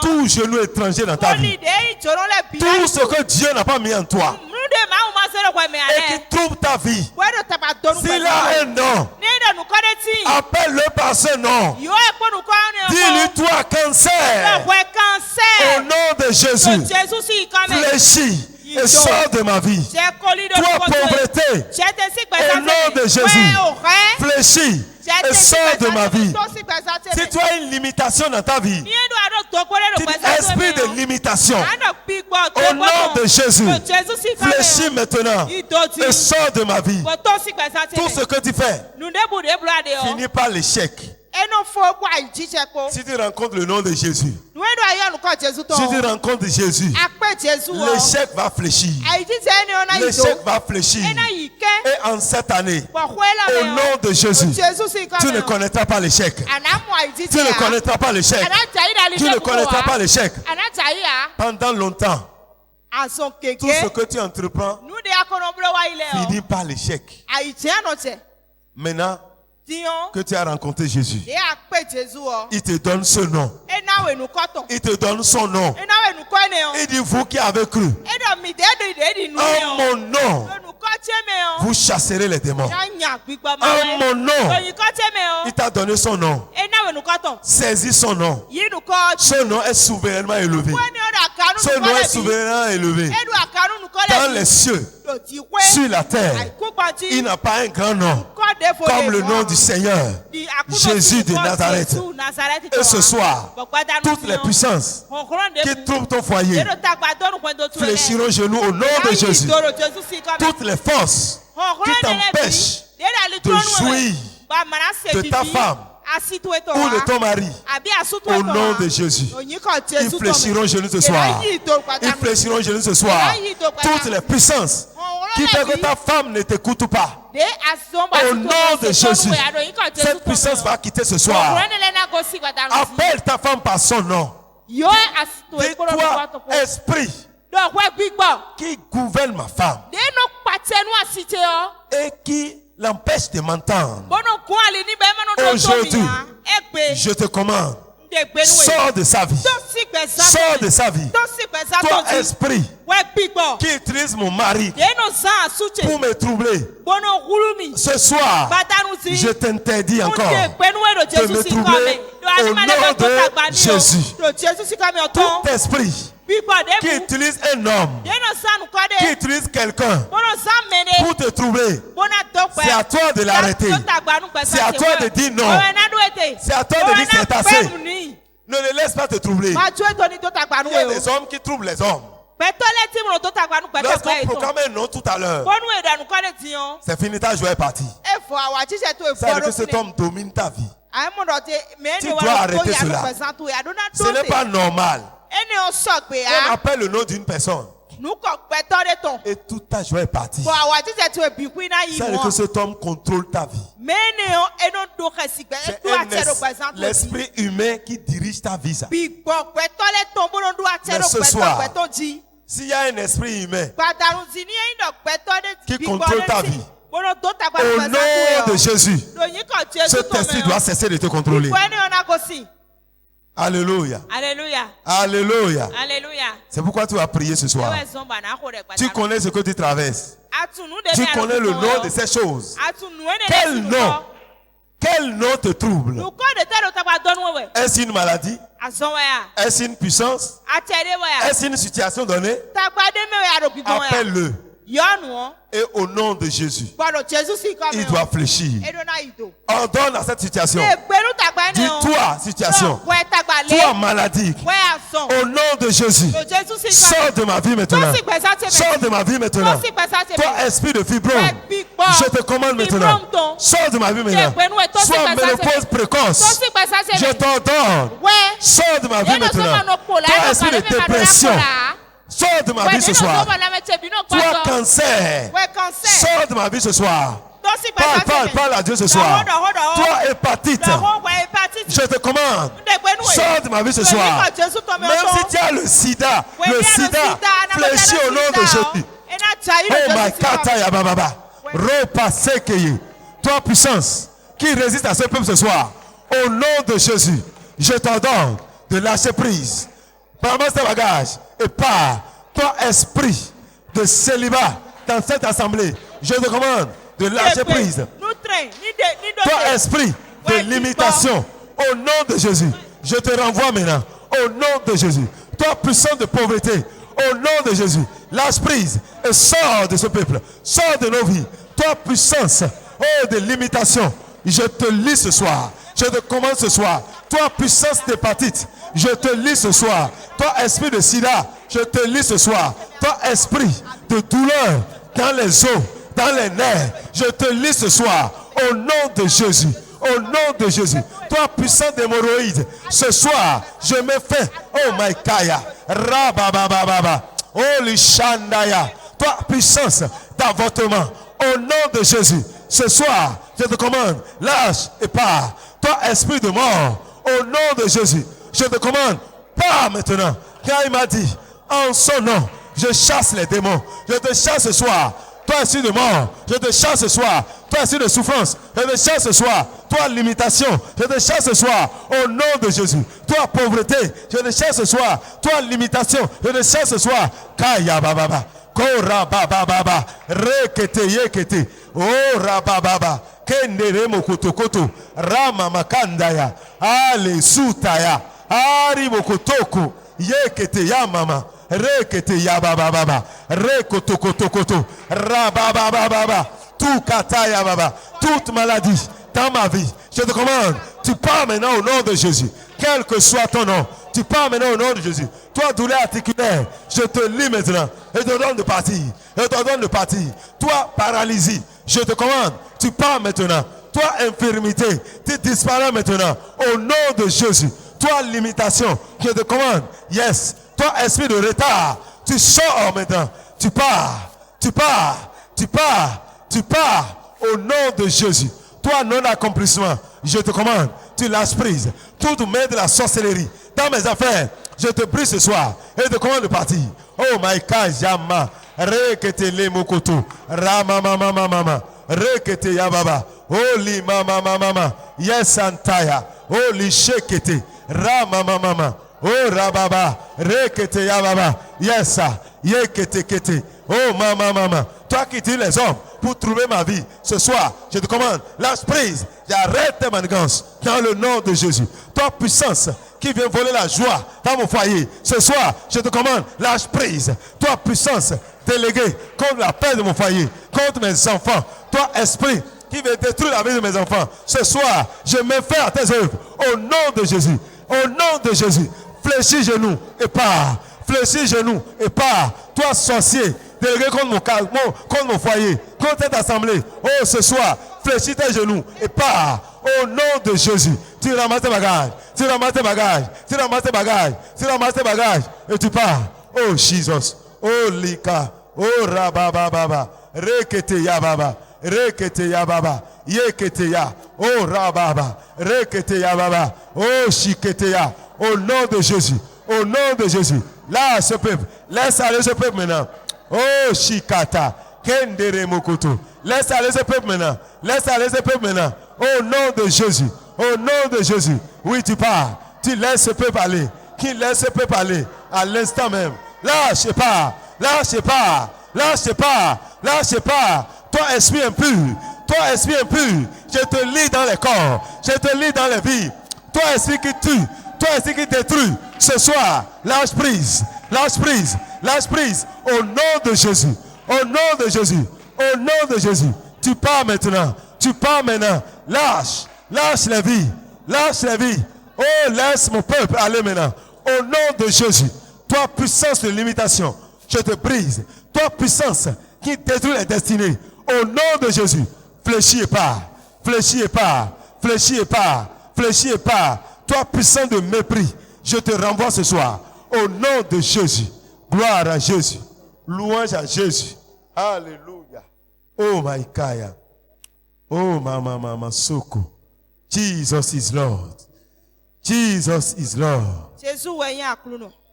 [SPEAKER 2] tout genou étranger dans ta vie, tout ce que Dieu n'a pas mis en toi et qui trouve ta vie, s'il a un nom, appelle-le par ce nom. Dis-lui, toi, cancer, au nom de Jésus, fléchis et sors de ma vie. Toi, pauvreté, au nom de Jésus, fléchis et sors de ma vie. Si tu as une limitation dans ta vie, tu dis, esprit de limitation, au nom de Jésus, fléchis maintenant et sors de ma vie. Tout ce que tu fais finit par l'échec. Si tu rencontres le nom de Jésus, si tu rencontres Jésus, l'échec va fléchir. L'échec va fléchir. Et en cette année, au nom de Jésus, tu ne connaîtras pas l'échec. Tu ne connaîtras pas l'échec. Tu ne connaîtras pas l'échec. Pendant longtemps, tout ce que tu entreprends finit par l'échec. Maintenant que tu as rencontré Jésus, il te donne ce nom. Il te donne son nom. Il dit, vous qui avez cru en mon nom, vous chasserez les démons. En mon nom, il t'a donné son nom. Saisis son nom. Ce nom est souverainement élevé. Ce nom est souverainement élevé. Dans les cieux, sur la terre, il n'a pas un grand nom comme le nom du Seigneur, Jésus de Nazareth. Et ce soir, toutes les puissances qui trouvent ton foyer fléchiront genoux au nom de Jésus. Toutes les forces qui t'empêchent de jouir de ta femme ou de ton mari, au nom de Jésus, ils fléchiront genoux ce soir. Ils fléchiront genoux ce soir. Toutes les puissances qui font que ta femme ne t'écoute pas, au nom de Jésus, cette puissance va quitter ce soir. Appelle ta femme par son nom. Dis-toi, esprit qui gouverne ma femme et qui l'empêche de m'entendre. Aujourd'hui, je te commande, sors de sa vie. Sors de sa vie. Toi, esprit qui utilise mon mari pour me troubler, ce soir, je t'interdis encore de me troubler au nom de Jésus. Tout esprit qui utilise un homme, qui utilise quelqu'un pour te troubler, c'est à toi de l'arrêter. C'est à toi de dire non. C'est à toi de dire c'est assez. Ne les laisse pas te troubler. Il y a des hommes qui troublent les hommes. Lorsqu'on proclame un nom tout à l'heure, c'est fini, ta joie est partie. C'est-à-dire que cet homme domine ta vie. Tu dois arrêter cela. Ce n'est pas normal. On appelle le nom d'une personne et toute ta joie est partie. C'est-à-dire que cet homme contrôle ta vie. C'est l'esprit humain qui dirige ta vie. Ça. Mais ce soir, s'il y a un esprit humain qui contrôle ta vie, au nom de Jésus, cet esprit doit cesser de te contrôler. Alléluia.
[SPEAKER 1] Alléluia.
[SPEAKER 2] Alléluia.
[SPEAKER 1] Alléluia.
[SPEAKER 2] C'est pourquoi tu vas prier ce soir. Tu connais ce que tu traverses. Tu connais le nom de ces choses. Quel nom? Quel nom te trouble? Est-ce une maladie? Est-ce une puissance? Est-ce une situation donnée? Appelle-le. Et au nom de Jésus, il doit fléchir. Ordonne à cette situation. Dis-toi, situation. Toi, maladie. Au nom de Jésus, sors de ma vie maintenant. Sors de ma vie maintenant. Toi, esprit de fibrome, je te commande maintenant. Sors de ma vie maintenant. Sois ménopause précoce. Je t'ordonne. Sors de ma vie maintenant. Toi, esprit de dépression. Sors de ma vie ce soir. Toi, cancer. Sors de ma vie ce soir. Parle à Dieu ce soir. Toi, hépatite. Je te commande. Sors de ma vie ce soir. Même si tu as le sida fléchit au nom de Jésus. Oh my kataya bababa. Repa sekeye. Toi, puissance qui résiste à ce peuple ce soir. Au nom de Jésus, je t'ordonne de lâcher prise. Ramasse tes bagages et pars. Toi, esprit de célibat dans cette assemblée, je te commande de lâcher prise. Toi, esprit de limitation, au nom de Jésus, je te renvoie maintenant. Au nom de Jésus. Toi, puissance de pauvreté, au nom de Jésus, lâche prise et sors de ce peuple. Sors de nos vies. Toi, puissance de limitation, je te lis ce soir. Je te commande ce soir. Toi, puissance d'hépatite, je te lis ce soir. Toi, esprit de sida, je te lis ce soir. Toi, esprit de douleur dans les os, dans les nerfs, je te lis ce soir. Au nom de Jésus. Au nom de Jésus. Toi, puissance d'hémorroïdes, ce soir, je me fais. Oh my kaya. Rababababa. Oh lishandaya. Toi, puissance d'avortement. Au nom de Jésus. Ce soir, je te commande, lâche et pars. Toi, esprit de mort, au nom de Jésus, je te commande, pars maintenant. Car il m'a dit, en son nom, je chasse les démons. Je te chasse ce soir. Toi, esprit de mort, je te chasse ce soir. Toi, esprit de souffrance, je te chasse ce soir. Toi, limitation, je te chasse ce soir. Au nom de Jésus. Toi, pauvreté, je te chasse ce soir. Toi, limitation, je te chasse ce soir. Kaya bababa. Kora baba baba. Rekete yekete. Oh rababa. Kendere mokotokoto. Rama makandaya. Ale sutaya. Ari mokotoko. Yekete ya mama. Rekete ya baba baba. Rekotokotokoto. Rababa baba. Tout kataya baba. Toute maladie dans ma vie. Je te commande. Tu pars maintenant au nom de Jésus. Quel que soit ton nom. Tu pars maintenant au nom de Jésus. Toi, douleur articulaire, je te lis maintenant. Et je te donne de partir. Je te donne de partir. Toi, paralysie, je te commande. Tu pars maintenant. Toi, infirmité, tu disparais maintenant. Au nom de Jésus. Toi, limitation, je te commande. Yes. Toi, esprit de retard, tu sors maintenant. Tu pars. Tu pars. Tu pars. Tu pars. Au nom de Jésus. Toi, non-accomplissement, je te commande. Tu lâches prise. Toute main de la sorcellerie dans mes affaires, je te prie ce soir et je te commande de partir. Oh my God, Yama, Rekete le mokoto, Rama mama mama, Rekete yababa, Holy mama mama, Yes Antaya, Holy Shekete, Rama mama, Oh Rababa, Rekete yababa, Yes, Yekete kete, Oh mama, toi qui dis les hommes pour trouver ma vie, ce soir, je te commande, lâche prise, j'arrête tes manigances dans le nom de Jésus. Toi, puissance qui vient voler la joie dans mon foyer, ce soir, je te commande, lâche prise. Toi, puissance déléguée contre la paix de mon foyer, contre mes enfants. Toi, esprit qui veut détruire la vie de mes enfants, ce soir, je me fais à tes œuvres au nom de Jésus. Au nom de Jésus, fléchis genoux et pars. Fléchis genoux et pars. Toi, sorcier, délégué contre mon foyer, contre cette assemblée. Oh, ce soir, fléchis tes genoux et pars. Au nom de Jésus, tu ramasses tes bagages. Tu ramasses tes bagages. Tu ramasses tes bagages. Tu ramasses tes bagages. Et tu pars. Oh, Jesus. Oh, Lika. Oh, Rababa. Rekete ya baba. Rekete ya baba. Yekete ya. Oh, Rababa. Rekete ya baba. Oh, Shikete ya. Au nom de Jésus. Au nom de Jésus. Là, ce peuple. Laisse aller ce peuple maintenant. Oh, Shikata. Kendere mokoto. Laisse aller ce peuple maintenant. Laisse aller ce peuple maintenant. Au nom de Jésus. Au nom de Jésus. Oui, tu pars. Tu laisses ce peuple aller. Qui laisse ce peuple aller à l'instant même. Lâche pas. Lâche pas. Lâche pas. Lâche pas. Toi, esprit impur. Toi, esprit impur. Je te lis dans les corps. Je te lis dans les vies. Toi, esprit qui tue. Toi, esprit qui détruit. Ce soir, lâche prise. Lâche prise. Lâche prise. Au nom de Jésus. Au nom de Jésus. Au nom de Jésus. Tu pars maintenant. Tu pars maintenant. Lâche. Lâche la vie. Lâche la vie. Oh, laisse mon peuple aller maintenant. Au nom de Jésus. Toi, puissance de limitation, je te brise. Toi, puissance qui détruit les destinées. Au nom de Jésus. Fléchis et pars. Fléchis et pars. Fléchis et pars. Fléchis et pars. Toi, puissance de mépris, je te renvoie ce soir. Au nom de Jésus. Gloire à Jésus. Louange à Jésus. Alléluia. Oh, my Kaya. Oh, mama, Soko. Jesus is Lord. Jesus is Lord.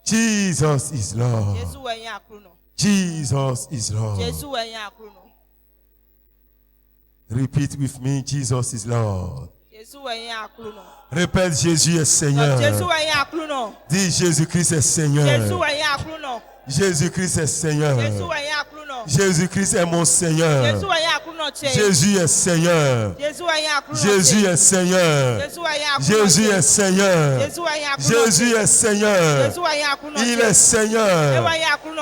[SPEAKER 2] Jesus is Lord. Jesus is Lord. Repeat with me, Jesus is Lord. Répète, Jésus est Seigneur. Dis, Jésus-Christ est Seigneur. Jésus-Christ est Seigneur. Jésus-Christ est mon Seigneur. Jésus est Seigneur. Jésus est Seigneur. Jésus est Seigneur. Jésus est Seigneur. Il est Seigneur.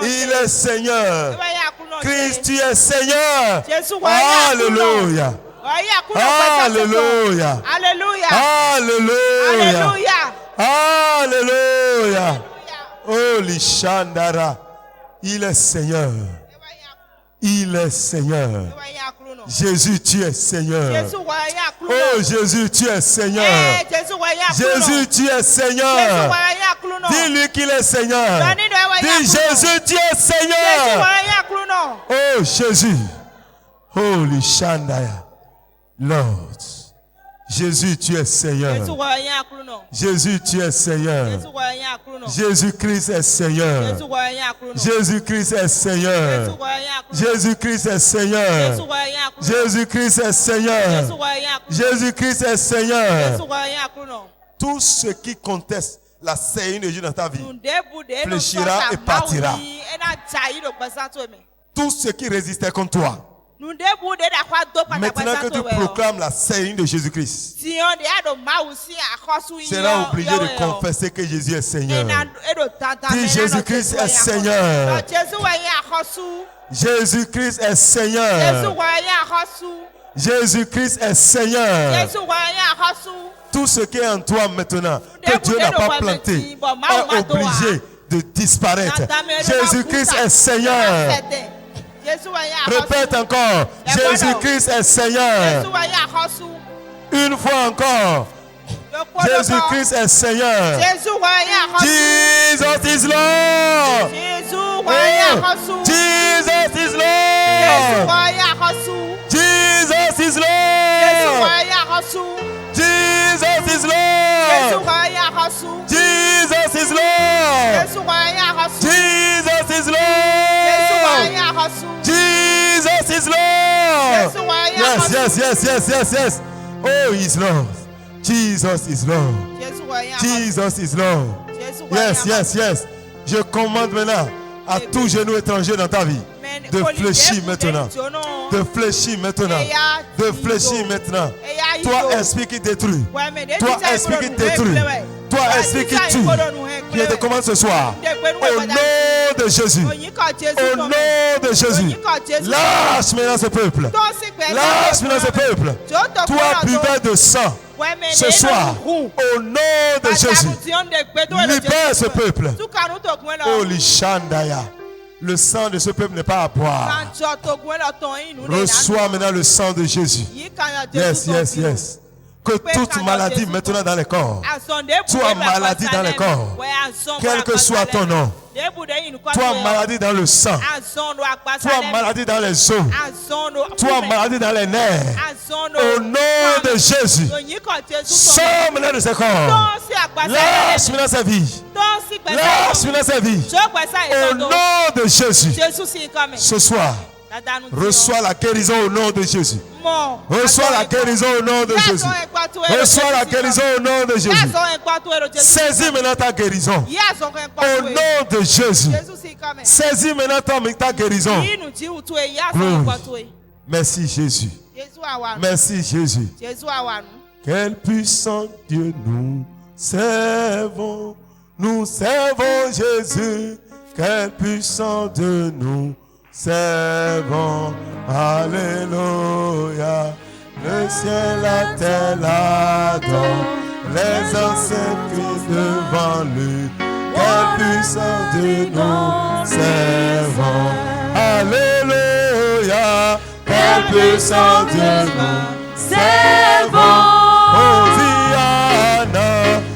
[SPEAKER 2] Il est Seigneur. Christ, tu es Seigneur. Alléluia. Alléluia. Alléluia. Alléluia. Oh, Lishandara. Il est Seigneur. Il est Seigneur. Jésus, tu es Seigneur. Oh, Jésus, tu es Seigneur. Jésus, tu es Seigneur. Dis-lui qu'il est Seigneur. Dis, Jésus, tu es Seigneur. Oh, Jésus. Holy Shandaya. Lord. Jésus, tu es Seigneur. Jésus, tu es Seigneur. Jésus-Christ est Seigneur. Jésus-Christ est Seigneur. Jésus-Christ est Seigneur. Jésus-Christ est Seigneur. Jésus-Christ est Seigneur. Tout ce qui conteste la Seigneur de Dieu dans ta vie fléchira et partira. Tout ce qui résistait contre toi. Maintenant que tu proclames la saignée de Jésus-Christ, sera obligé de confesser que Jésus est Seigneur. Dis Jésus-Christ est Seigneur. Jésus-Christ est Seigneur. Jésus-Christ est Seigneur. Tout ce qui est en toi maintenant, que Dieu n'a pas planté, est obligé de disparaître. Jésus-Christ est Seigneur. Répète encore. Jésus-Christ est Seigneur. Une fois encore. Jésus-Christ est Seigneur. Jesus is Lord. Jesus is Lord. Jesus is Lord. Jesus is Lord. Jesus is Lord. Jesus is Lord. Jesus is Lord. Yes. Oh, He's Lord. Jesus is Lord. Jesus is Lord. Yes. Je commande maintenant à tout genou étranger dans ta vie de fléchir maintenant. De fléchir maintenant. De fléchir maintenant. Toi, esprit qui détruit. Toi, esprit qui détruit. Toi, esprit qui tue. Je te commande ce soir. Au nom de Jésus. Au nom de Jésus. Lâche maintenant ce peuple. Lâche maintenant ce peuple. Toi, buveur de sang. Ce soir, au nom de Jésus, libère ce peuple. Oh, Lishandaya. Le sang de ce peuple n'est pas à boire. Reçois maintenant le sang de Jésus. Yes. Que toute maladie maintenant dans le corps, toi maladie dans le corps, quel que soit ton nom, toi maladie dans le sang, toi maladie dans les os, toi maladie dans les nerfs, au nom de Jésus, sors maintenant de ce corps, lâche maintenant sa vie, lâche maintenant sa vie, au nom de Jésus. Ce soir, reçois la guérison au nom de Jésus. Reçois la guérison au nom de Jésus. Reçois la guérison au nom de Jésus. Saisis maintenant ta guérison. Au nom de Jésus. Saisis maintenant ta guérison. Merci Jésus. Merci Jésus. Quel puissant Dieu nous servons. Nous servons Jésus. Quel puissant Dieu nous servons. Alléluia. Le ciel, la terre l'adore. Les anciens crient devant lui. Quel puissant Dieu nous servons. Alléluia. Quel puissant Dieu nous servons. Hosiana.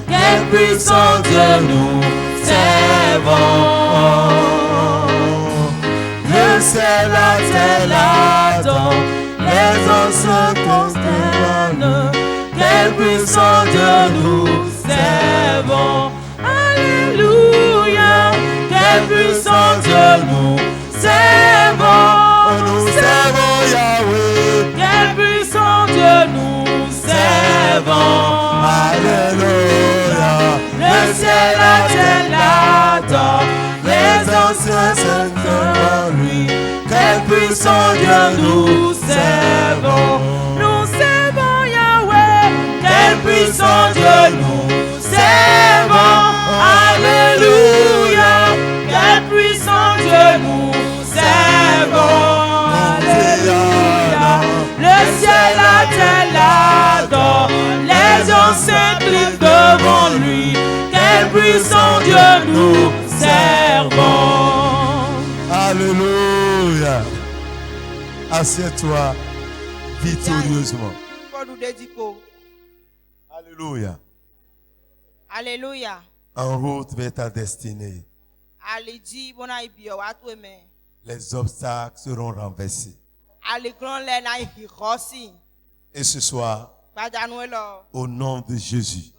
[SPEAKER 2] Quel puissant Dieu nous servons. Le ciel, la terre l'adore. Les anciens consternent. Quel puissant Dieu nous servons. Alléluia. Quel puissant Dieu nous servons. Nous servons Yahweh. Quel puissant Dieu nous servons. Alléluia. Le ciel, la terre l'adore. Les anciens sont devant lui. Quel puissant Dieu nous servons. Nous servons Yahweh. Quel puissant Dieu nous servons. Alléluia. Quel puissant Dieu nous servons. Alléluia. Le ciel, la terre l'adore. Les anciens crient devant lui. Quel puissant Dieu nous servons. Alléluia. Assieds-toi victorieusement. Alléluia.
[SPEAKER 1] Alléluia.
[SPEAKER 2] En route vers ta destinée. Les obstacles seront renversés. Et ce soir, au nom de Jésus,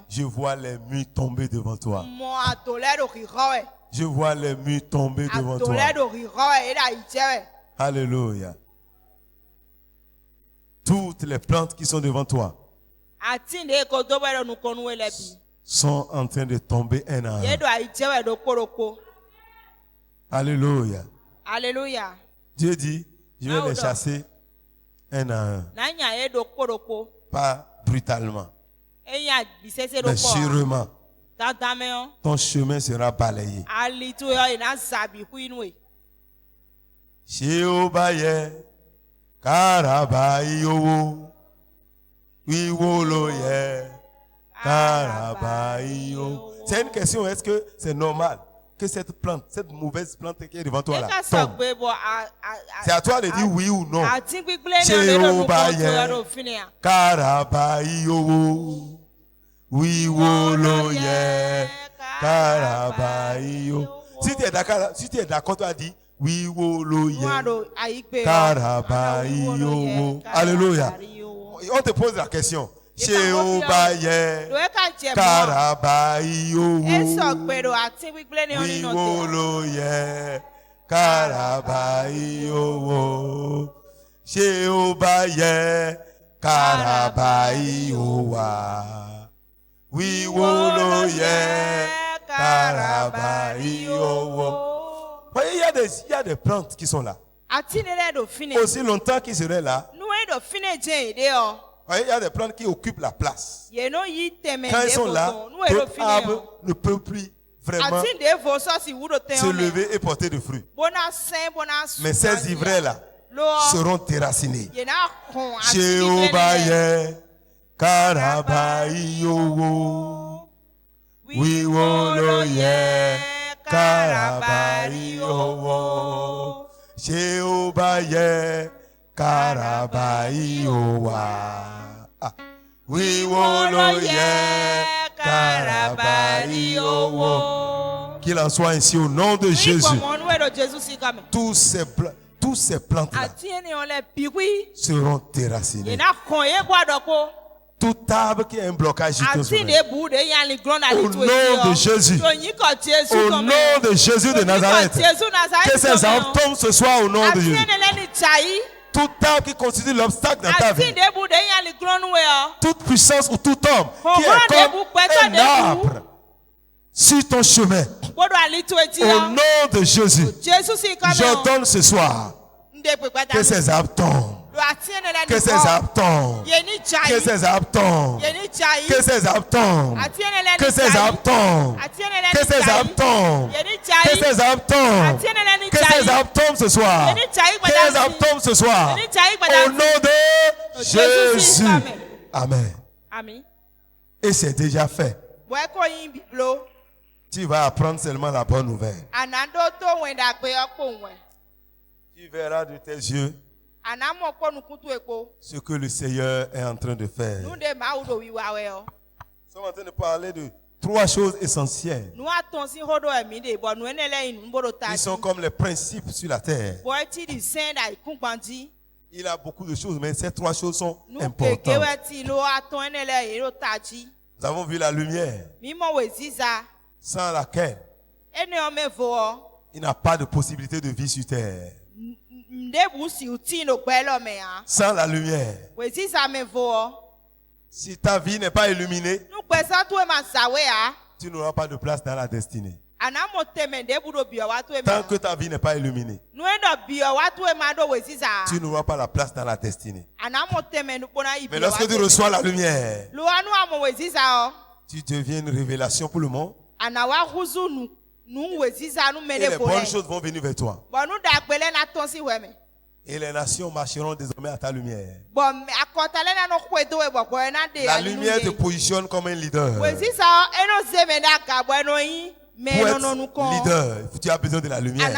[SPEAKER 2] je vois les murs tomber devant toi. Je vois les murs tomber devant toi. Alléluia. Toutes les plantes qui sont devant toi sont en train de tomber un à un. Alléluia.
[SPEAKER 1] Alléluia.
[SPEAKER 2] Dieu dit, je vais les chasser un à un. Pas brutalement, mais sûrement. Ton chemin sera balayé. Sheobaye, Karabayo, Wiwoloye, Karabayo. C'est une question, est-ce que c'est normal que cette plante, cette mauvaise plante qui est devant toi là, tombe? C'est à toi de dire oui ou non. Sheobaye, Karabayo, Wiwoloye, Karabayo. Si tu es d'accord, tu as dit Wiwoloye, Karabayo. Alléluia. On te pose la question. Sheobaye, Karabayo, Wiwoloye, Karabayo. Sheobaye, Karabayo. Wiwoloye, Karabayo. Voyez, il y a des plantes qui sont là. Aussi longtemps qu'ils seraient là. Voyez, il y a des plantes qui occupent la place. Quand ils sont là, d'autres arbres ne peuvent plus vraiment se lever et porter de fruits. Mais ces ivraies-là seront déracinés. Sheobaye, Karabayo, Wiwoloye, Karabayo, Sheobaye, Karabayo, Wiwoloye, Karabayo. Qu'il en soit ainsi au nom de Jésus. Tous ces plantes-là seront déracinées. Tout arbre qui a un blocage sur ton sommeil. Au nom de Jésus. Au nom de Jésus de Nazareth. Que ces arbres tombent ce soir au nom de Jésus. Tout arbre qui constitue l'obstacle dans ta vie. Toute puissance ou tout homme qui est comme un arbre sur ton chemin. Au nom de Jésus. J'ordonne ce soir que ces arbres tombent. Que ces arbres tombent. Que ces arbres tombent. Que ces arbres tombent. Que ces arbres tombent. Que ces arbres tombent. Que ces arbres tombent. Que ces arbres tombent ce soir. Que ces arbres tombent ce soir. Au nom de Jésus. Amen. Et c'est déjà fait. Tu vas apprendre seulement la bonne nouvelle. Tu verras de tes yeux ce que le Seigneur est en train de faire. Nous sommes en train de parler de 3 choses essentielles. Ils sont comme les principes sur la terre. Il a beaucoup de choses, mais ces 3 choses sont importantes. Nous avons vu la lumière, sans laquelle il n'a pas de possibilité de vie sur terre. Sans la lumière, si ta vie n'est pas illuminée, tu n'auras pas de place dans la destinée. Tant que ta vie n'est pas illuminée, tu n'auras pas la place dans la destinée. Mais lorsque tu reçois la lumière, tu deviens une révélation pour le monde. Et les bonnes choses vont venir vers toi. Et les nations marcheront désormais à ta lumière. La lumière te positionne comme un leader. Pour être leader, tu as besoin de la lumière.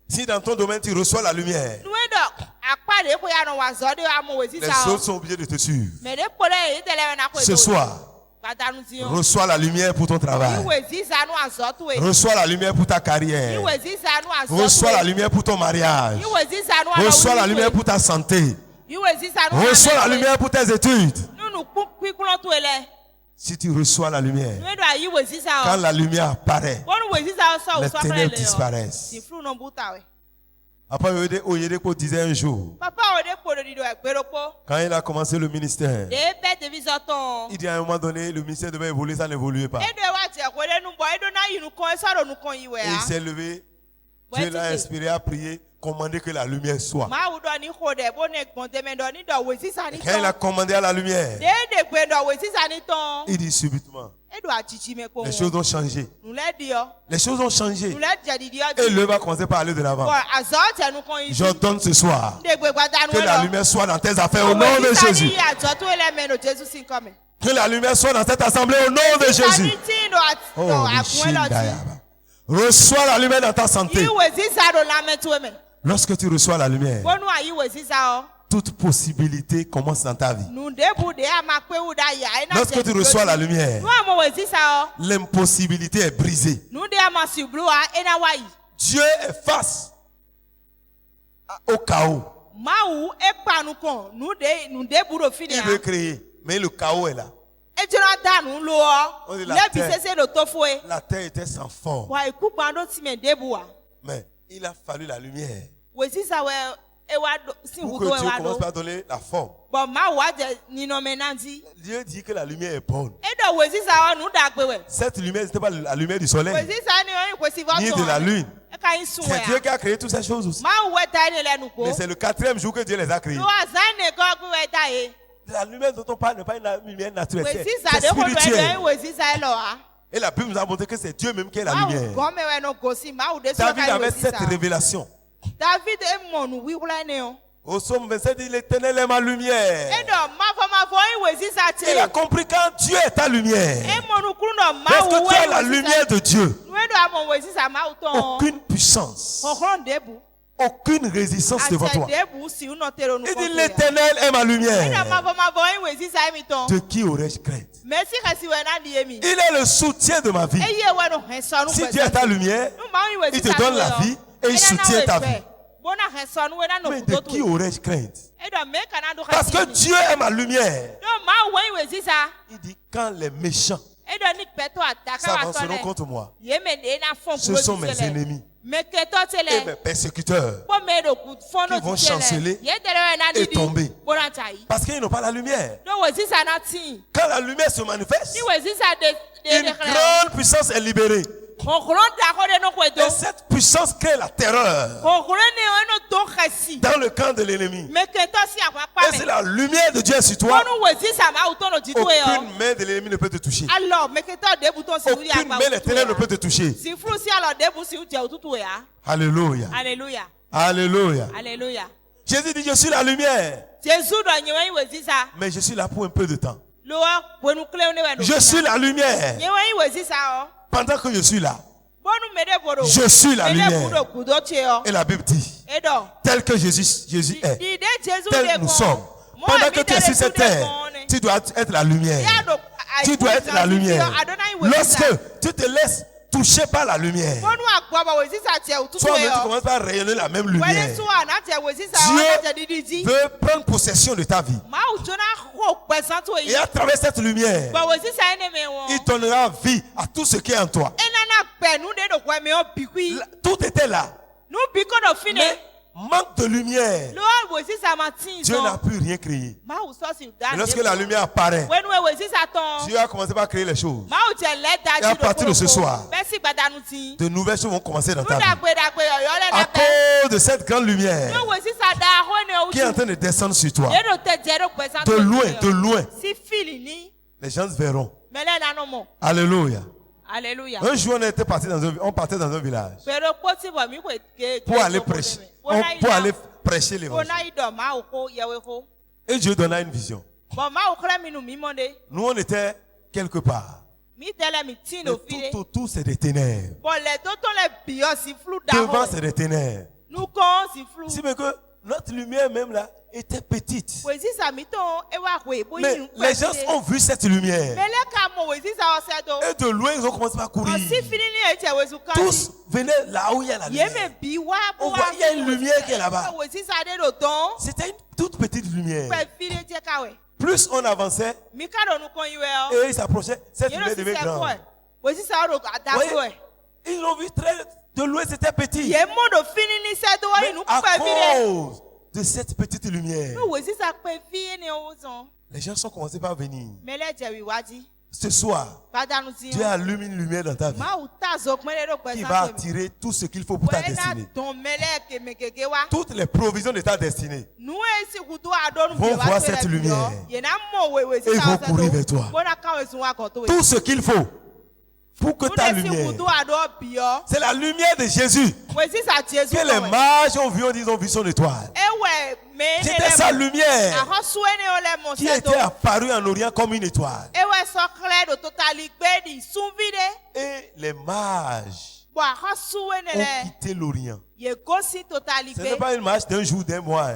[SPEAKER 2] Si dans ton domaine tu reçois la lumière, les autres sont obligés de te suivre. Ce soir, reçois la lumière pour ton travail. Reçois la lumière pour ta carrière. Reçois la lumière pour ton mariage. Reçois la lumière pour ta santé. Reçois la lumière pour tes études. Si tu reçois la lumière, quand la lumière apparaît, les ténèbres disparaissent. Après, Oyedeko disait un jour, quand il a commencé le ministère, il dit à un moment donné, le ministère devait évoluer, ça n'évoluait pas. Et il s'est levé Dieu l'a inspiré à prier, commander que la lumière soit. Et quand il a commandé à la lumière, il dit subitement, les choses ont changé. Les choses ont changé. Et le va commencer par aller de l'avant. J'ordonne ce soir que la lumière soit dans tes affaires au nom de Jésus. Que la lumière soit dans cette assemblée au nom de Jésus. Oh, reçois la lumière dans ta santé. Lorsque tu reçois la lumière, toute possibilité commence dans ta vie. Lorsque tu reçois la lumière, l'impossibilité est brisée. Dieu est face au chaos. Il veut créer, mais le chaos est là. On dit la terre était sans forme. Mais il a fallu la lumière pour que Dieu commence par donner la forme. Dieu dit que la lumière est bonne. Cette lumière, ce n'était pas la lumière du soleil, ni de la lune. C'est Dieu qui a créé toutes ces choses aussi. Mais c'est le 4e jour que Dieu les a créées. La lumière dont on parle n'est pas une lumière naturelle, c'est spirituelle. Et la Bible nous a montré que c'est Dieu même qui est la lumière. David avait cette révélation. Au psaume 27, il dit l'Éternel est ma lumière. Il a compris quand Dieu est ta lumière. Parce que tu as la lumière de Dieu. Aucune puissance, aucune résistance devant toi. Il dit l'Éternel est ma lumière. De qui aurais-je crainte? Il est le soutien de ma vie. Si Dieu est ta lumière, il te donne la vie et il soutient ta vie. Mais de qui aurais-je crainte? Parce que Dieu est ma lumière. Il dit quand les méchants s'avanceront contre moi, ce sont mes ennemis et mes persécuteurs qui vont chanceler et tomber. Parce qu'ils n'ont pas la lumière. Quand la lumière se manifeste, une grande puissance est libérée. Et cette puissance crée la terreur dans le camp de l'ennemi. Et c'est la lumière de Dieu sur toi. Aucune main de l'ennemi ne peut te toucher. Aucune main de l'éternel ne peut te toucher. Alléluia. Alléluia. Alléluia. Jésus dit, je suis la lumière. Mais je suis là pour un peu de temps. Je suis la lumière. Pendant que je suis là, je suis la lumière. Et la Bible dit, tel que Jésus est, tel nous sommes. Pendant que tu es sur cette terre, tu dois être la lumière. Tu dois être la lumière. Lorsque tu te laisses toucher par la lumière, toi-même tu commences à rayonner la même lumière. Dieu veut prendre possession de ta vie. Et à travers cette lumière, il donnera vie à tout ce qui est en toi. Tout était là. Mais manque de lumière, Dieu n'a pu rien créer. Et lorsque la lumière apparaît, Dieu a commencé par créer les choses. Et à partir de ce soir, de nouvelles choses vont commencer dans ta vie. À cause de cette grande lumière qui est en train de descendre sur toi, de loin, les gens verront. Alléluia.
[SPEAKER 1] Alléluia.
[SPEAKER 2] Un jour, on partait dans un village pour aller prêcher. Pour aller prêcher l'évangile. Et Dieu donna une vision. Nous, on était quelque part. Mais tout autour, c'est des ténèbres. Devant, c'est des ténèbres. Si mais que notre lumière même là était petite. Mais les gens ont vu cette lumière. Et de loin, ils ont commencé à courir. Tous venaient là où il y a la lumière. On voit, il y a une lumière qui est là-bas. C'était une toute petite lumière. Plus on avançait, et ils s'approchaient, cette lumière devenait grande. Ils l'ont vu très de loin, c'était petit. Mais à cause de cette petite lumière, les gens sont commencés par venir. Ce soir, Dieu allume une lumière dans ta vie qui va attirer tout ce qu'il faut pour ta destinée. Toutes les provisions de ta destinée vont voir cette lumière et vont courir vers toi. Tout ce qu'il faut pour que ta lumière, c'est la lumière de Jésus que les mages ont vu son étoile. C'était sa lumière qui était apparue en Orient comme une étoile. Et les mages ont quitté l'Orient. Ce n'est pas une marche d'un jour, d'un mois.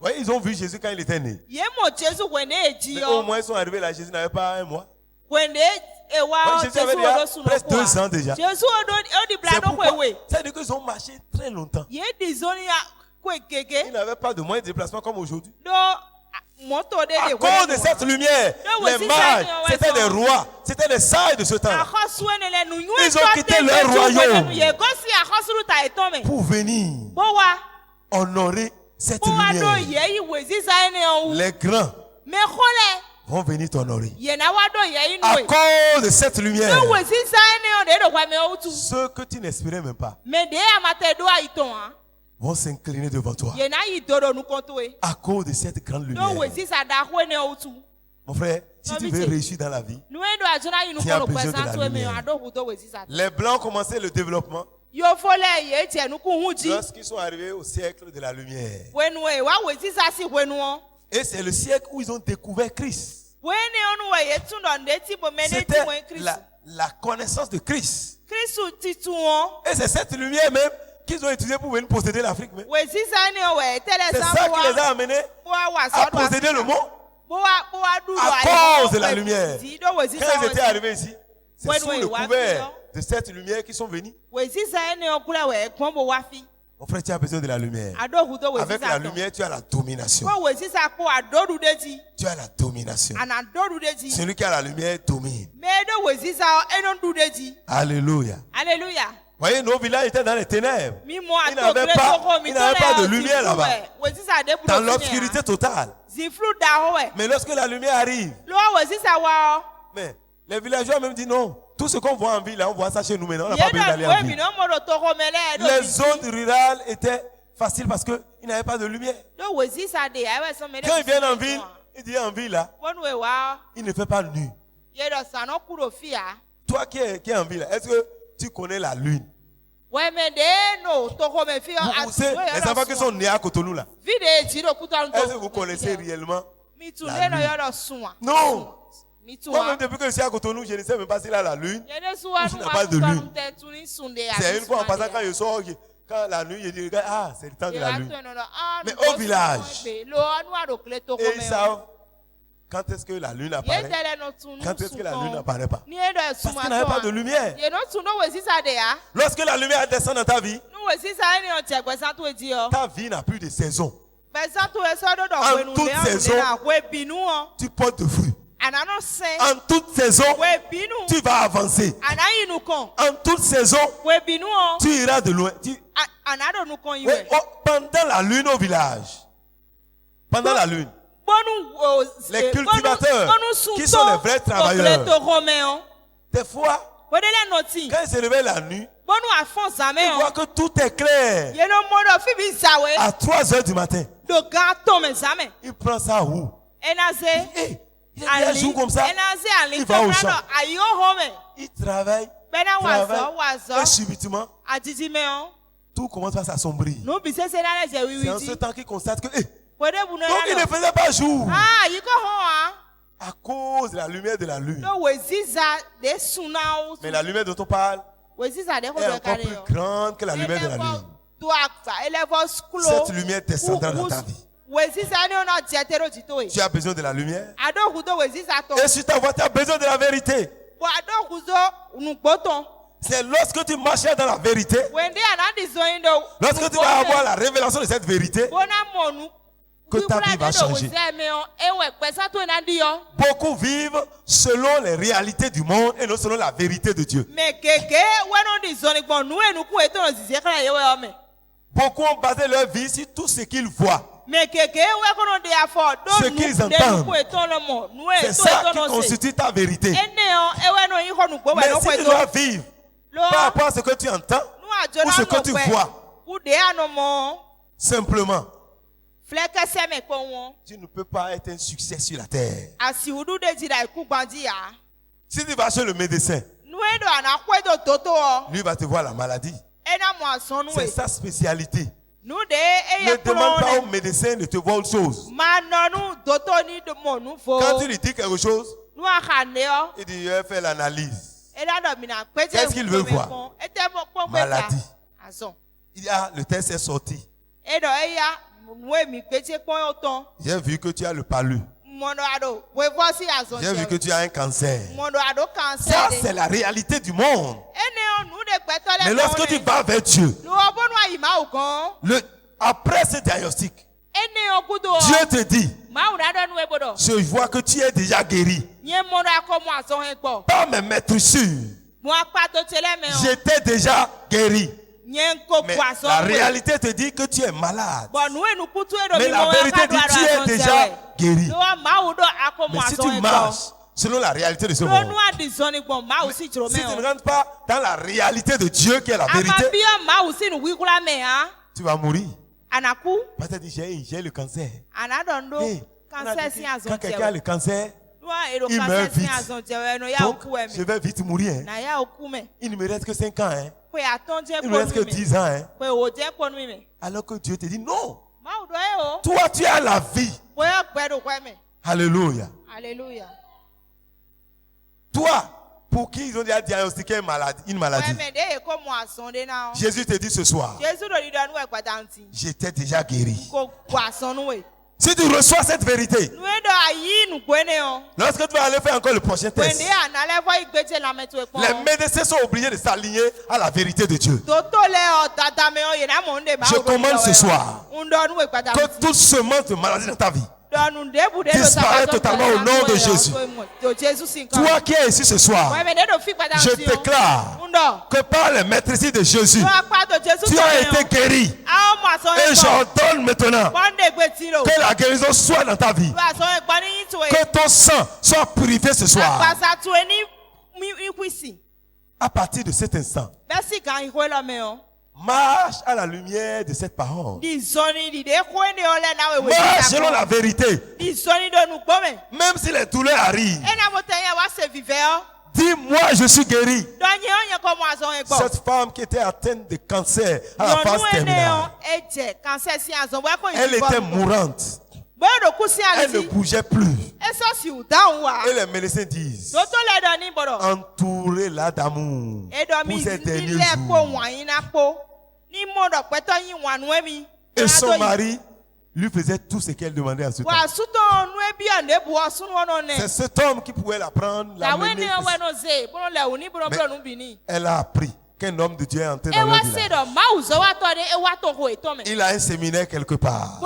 [SPEAKER 2] Ouais, ils ont vu Jésus quand il était né. Mais au moins ils sont arrivés là, Jésus n'avait pas un mois. Jésus avait déjà presque 2 ans déjà. C'est-à-dire qu'ils ont marché très longtemps. Ils n'avaient pas de moyens de déplacement comme aujourd'hui. À cause de cette lumière, les mages, c'était des rois, c'était des sages de ce temps. Ils ont quitté leur royaume pour venir honorer cette lumière. Les grands vont venir t'honorer. À cause de cette lumière, ceux que tu n'espérais même pas vont s'incliner devant toi. À cause de cette grande lumière. Mon frère, si tu veux réussir dans la vie, tu as besoin de la lumière. Les Blancs ont commencé le développement lorsqu'ils sont arrivés au siècle de la lumière. Et c'est le siècle où ils ont découvert Christ. C'était la connaissance de Christ. Et c'est cette lumière même qu'ils ont utilisée pour venir posséder l'Afrique. C'est ça qui les a amenés à posséder le monde. À cause de la lumière. Quand ils étaient arrivés ici, c'est sous le couvert de cette lumière qu'ils sont venus. Mon frère, tu as besoin de la lumière. Avec la lumière, tu as la domination. Tu as la domination. Celui qui a la lumière domine. Alléluia.
[SPEAKER 1] Alléluia.
[SPEAKER 2] Voyez, nos villages étaient dans les ténèbres. Ils n'avaient pas de lumière là-bas. Dans l'obscurité totale. Mais lorsque la lumière arrive, mais les villageois même disent non. Tout ce qu'on voit en ville, on voit ça chez nous maintenant. On n'a pas besoin d'aller en ville. Les zones rurales étaient faciles parce qu'ils n'avaient pas de lumière. Quand ils viennent en ville, ils disent en ville là, il ne fait pas nuit. Toi qui es en ville, est-ce que tu connais la lune? Les enfants qui sont nés à Cotonou là, est-ce que vous connaissez réellement la lune? Non. Moi-même, depuis que je suis à Cotonou, je ne sais même pas s'il a la lune ou s'il n'a pas de lune. C'est une fois en passant quand je sors, quand la nuit, je dis, regarde, ah, c'est le temps de la lune. Mais au village, ils savent quand est-ce que la lune apparaît, quand est-ce que la lune n'apparaît pas. Parce qu'il n'avait pas de lumière. Lorsque la lumière descend dans ta vie, ta vie n'a plus de saison. En toute saison, tu portes de fruits. En toute saison, tu vas avancer. En toute saison, tu iras de loin. Pendant la lune au village, pendant la lune, les cultivateurs qui sont les vrais travailleurs, des fois, quand ils se réveillent la nuit, ils voient que tout est clair. À 3 heures du matin, il prend sa roue. Il y a un jour comme ça, il va au champ. Il travaille, et subitement, tout commence à s'assombrir. C'est en ce temps qu'il constate que donc il ne faisait pas jour. À cause de la lumière de la lune. Mais la lumière dont on parle est encore plus grande que la lumière de la lune. Cette lumière descendra dans ta vie. Tu as besoin de la lumière. Et sur ta voie, tu as besoin de la vérité. C'est lorsque tu marches dans la vérité, lorsque tu vas avoir la révélation de cette vérité, que ta vie va changer. Beaucoup vivent selon les réalités du monde et non selon la vérité de Dieu. Beaucoup ont basé leur vie sur tout ce qu'ils voient. Ce qu'ils entendent, c'est ça qui constitue ta vérité. Mais si tu dois vivre par rapport à ce que tu entends ou ce que tu vois, simplement, tu ne peux pas être un succès sur la terre. Si tu vas chez le médecin, lui va te voir la maladie. C'est sa spécialité. Ne demande pas au médecin de te voir autre chose. Quand tu lui dis quelque chose, il dit, je vais faire l'analyse. Qu'est-ce qu'il veut voir? Maladie. Il y a, le test est sorti. J'ai vu que tu as le palu. J'ai vu que tu as un cancer. Ça, c'est la réalité du monde. Mais lorsque tu vas vers Dieu, après ce diagnostic, Dieu te dit, je vois que tu es déjà guéri. Par mes maîtrisures, j'étais déjà guéri. Mais la réalité te dit que tu es malade. Mais la vérité dit que tu es déjà guéri. Mais si tu marches selon la réalité de ce monde, si tu ne rentres pas dans la réalité de Dieu qui est la vérité, tu vas mourir. Peut-être j'ai le cancer. Hey, quand quelqu'un a le cancer, il meurt vite. Donc, je vais vite mourir. Il ne me reste que 5 ans. Il ne me reste que 10 ans. Alors que Dieu te dit non. Toi, tu as la vie. Alléluia.
[SPEAKER 1] Alléluia.
[SPEAKER 2] Toi, pour qui ils ont déjà diagnostiqué une maladie, Jésus te dit ce soir, j'étais déjà guéri. Si tu reçois cette vérité, lorsque tu vas aller faire encore le prochain test, les médecins sont obligés de s'aligner à la vérité de Dieu. Je commande ce soir que toute semence de maladie dans ta vie disparaît totalement au nom de Jésus. Toi qui es ici ce soir, je déclare que par les maîtrises de Jésus, tu as été guéri. Et j'ordonne maintenant que la guérison soit dans ta vie. Que ton sang soit purifié ce soir. À partir de cet instant, marche à la lumière de cette parole. Marche selon la vérité. Même si les douleurs arrivent, dis-moi, je suis guéri. Cette femme qui était atteinte de cancer à la phase terminale, elle était mourante. Elle ne bougeait plus. Et les médecins disent, entourez-la d'amour pour ces derniers jours. Et son mari lui faisait tout ce qu'elle demandait à ce temps. C'est cet homme qui pouvait la prendre, la mener. Mais elle a appris qu'un homme de Dieu est entré dans le village. Il a un séminaire quelque part.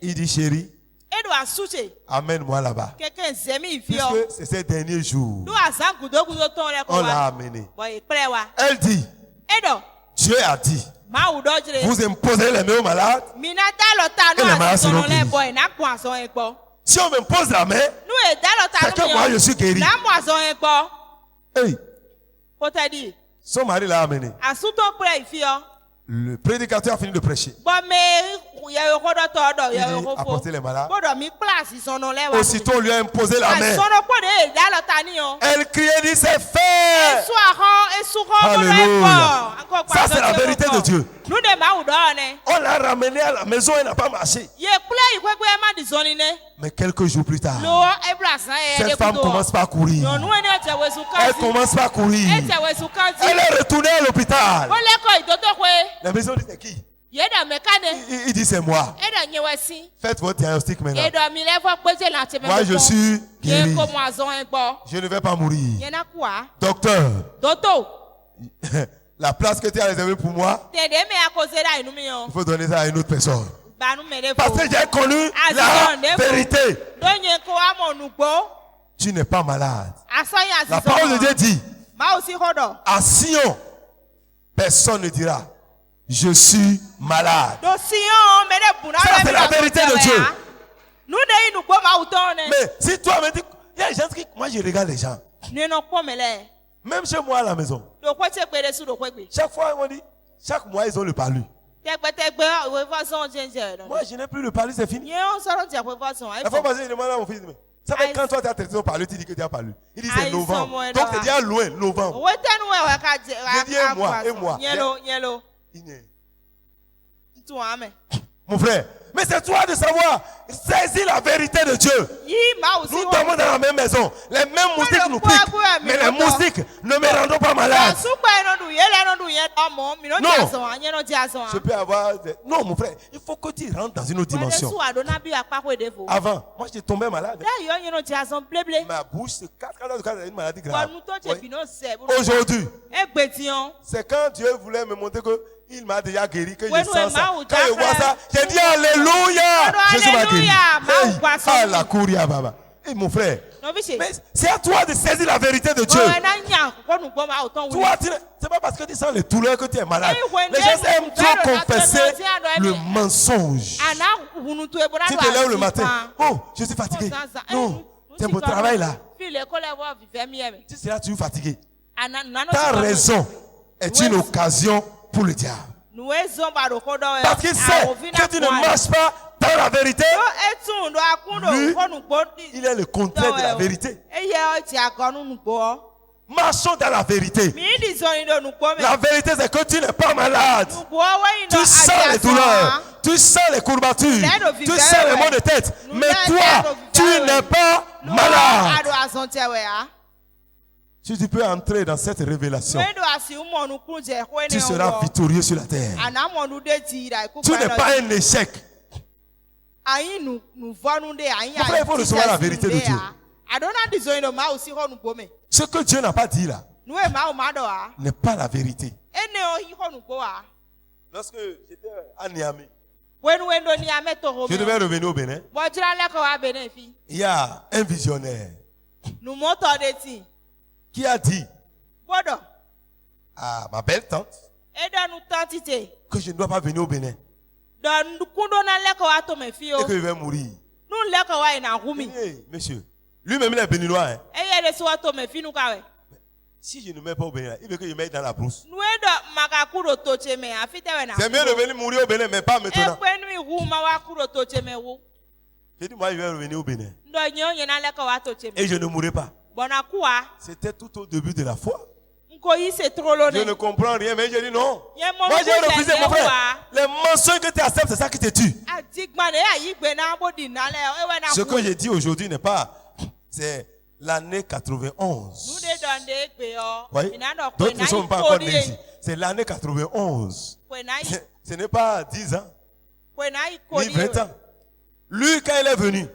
[SPEAKER 2] Il dit, chérie, amène-moi là-bas. Puisque c'est ces derniers jours, on l'a amené. Elle dit, Dieu a dit, vous imposez les mains aux malades et les malades seront guéris. Si on m'impose la main, c'est que moi je suis guéri. Hey. Son mari l'a amené. Le prédicateur a fini de prêcher. Il dit, apportez les malades. Aussitôt, on lui a imposé la main. Elle criait, dit, c'est fait. Alléluia. Ça, c'est la vérité de Dieu. On l'a ramené à la maison, elle n'a pas marché. Mais quelques jours plus tard, cette femme commence pas à courir. Elle commence pas à courir. Elle est retournée à l'hôpital. La maison dit, c'est qui? Il dit, c'est moi. Faites votre diagnostic maintenant. Moi, je suis guéri. Je ne vais pas mourir. Docteur, la place que tu as réservée pour moi, il faut donner ça à une autre personne. Parce que j'ai connu la vérité. Tu n'es pas malade. La parole de Dieu dit, à Sion, personne ne dira, Je suis malade. Ça, c'est la vérité de Dieu. Mais si toi me dis, il y a des gens qui, moi je regarde les gens. Même chez moi à la maison. Chaque fois, on dit, chaque mois ils ont le palu. Moi je n'ai plus le palu, c'est fini. La fois passée, je demande à mon fils, mais ça fait quand toi tu as traité ton palu, tu dis que tu as palu. Il dit c'est novembre. Donc c'est déjà loin, novembre. Je dis et moi. Mon frère, mais c'est toi de savoir saisir la vérité de Dieu. Nous dormons dans la même maison. Les mêmes moustiques nous piquent. Mais les moustiques ne me rendront pas malade. Non. Je peux avoir Non, mon frère, il faut que tu rentres dans une autre dimension. Avant, moi je tombais malade. Ma bouche se casse quand il y a une maladie grave. Aujourd'hui, c'est quand Dieu voulait me montrer que il m'a déjà guéri, que je sens ça. Quand je vois ça, j'ai dit Alléluia. Jésus m'a guéri. Ah, la couria, baba. Et mon frère, mais c'est à toi de saisir la vérité de Dieu. Toi, c'est pas parce que tu sens les douleurs que tu es malade. Les gens aiment trop confesser le mensonge. Tu te lèves le matin. Oh, je suis fatigué. Non, c'est mon travail là. Tu seras toujours fatigué. Ta raison est une occasion pour le diable. Parce qu'il sait que tu ne marches pas dans la vérité. Lui, il est le contraire de la vérité. Marchons dans la vérité. La vérité, c'est que tu n'es pas malade. Tu sens les douleurs. Tu sens les courbatures. Tu sens les maux de tête. Mais toi, tu n'es pas malade. Si tu peux entrer dans cette révélation, tu seras victorieux sur la terre. Tu n'es pas un échec. Mon frère, il faut recevoir la vérité de Dieu. Ce que Dieu n'a pas dit là n'est pas la vérité. Lorsque j'étais à Niamey, je devais revenir au Bénin. Il y a un visionnaire qui a dit à ma belle tante que je ne dois pas venir au Bénin et que je vais mourir. Hey, monsieur, lui-même il est béninois. Hein? Si je ne mets pas au Bénin, il veut que je mette dans la brousse. C'est mieux de venir mourir au Bénin, mais pas maintenant. J'ai dit, moi je vais revenir au Bénin et je ne mourrai pas. C'était tout au début de la foi. Je ne comprends rien, mais j'ai dit non. Moi j'ai refusé, mon frère. Les mensonges que tu acceptes, c'est ça qui te tue. Ce que j'ai dit aujourd'hui n'est pas, c'est l'année 91. Oui? D'autres ne sont pas encore nés ici. C'est l'année 91. Ce n'est pas 10 ans, ni 20 ans. Lui, quand il est venu,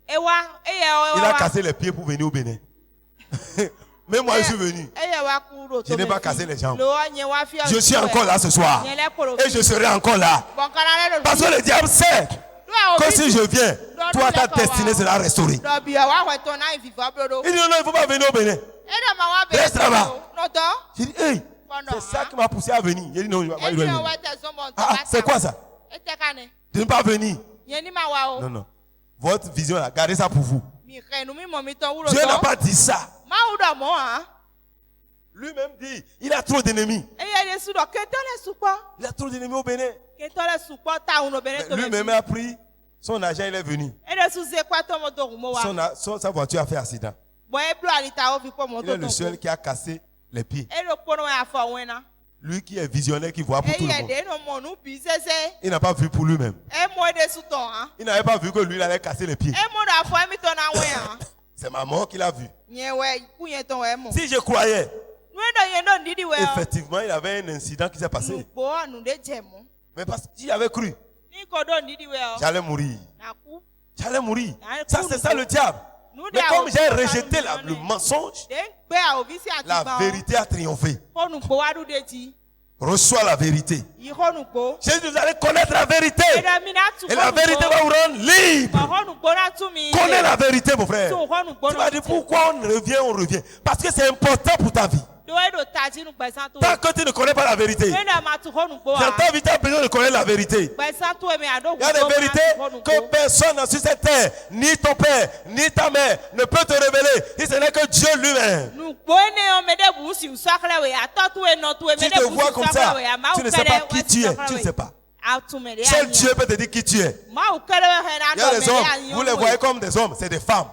[SPEAKER 2] il a cassé les pieds pour venir au Bénin. Mais moi, je suis venu. Je n'ai pas cassé les jambes. Je suis encore là ce soir. Et je serai encore là. Parce que le diable sait que si je viens, toi, ta destinée sera restaurée. Il dit non, il ne faut pas venir au Bénin. Reste là-bas. J'ai dit, hey, c'est ça qui m'a poussé à venir. Il dit non, je ne vais pas venir. Ah, c'est quoi ça? De ne pas venir. Non, non. Votre vision là, gardez ça pour vous. Dieu n'a pas dit ça. Lui-même dit, il a trop d'ennemis. Il a trop d'ennemis au Bénin. Lui-même a pris son argent, il est venu. Sa voiture a fait accident. Il est le seul qui a cassé les pieds. Lui qui est visionnaire, qui voit pour tout le monde. Il n'a pas vu pour lui-même. Il n'avait pas vu que lui il allait casser les pieds. C'est ma mort qu'il a vu. Si je croyais, effectivement, il y avait un incident qui s'est passé. Mais parce que si j'avais cru, j'allais mourir. J'allais mourir. Ça, c'est ça le diable. Mais comme j'ai rejeté le mensonge, la vérité a triomphé. Reçois la vérité. Jésus, vous allez connaître la vérité. Et la vérité va vous rendre libre. Connais la vérité, mon frère. Tu vas dire pourquoi on revient. Parce que c'est important pour ta vie. Tant que tu ne connais pas la vérité, je t'invite à besoin de connaître la vérité. Il y a des vérités que personne sur cette terre, ni ton père, ni ta mère, ne peut te révéler. Si ce n'est que Dieu lui-même. Tu te vois comme ça, tu ne sais pas qui tu es, tu ne sais pas. Seul Dieu peut te dire qui tu es. Il y a des hommes, vous les voyez comme des hommes, c'est des femmes.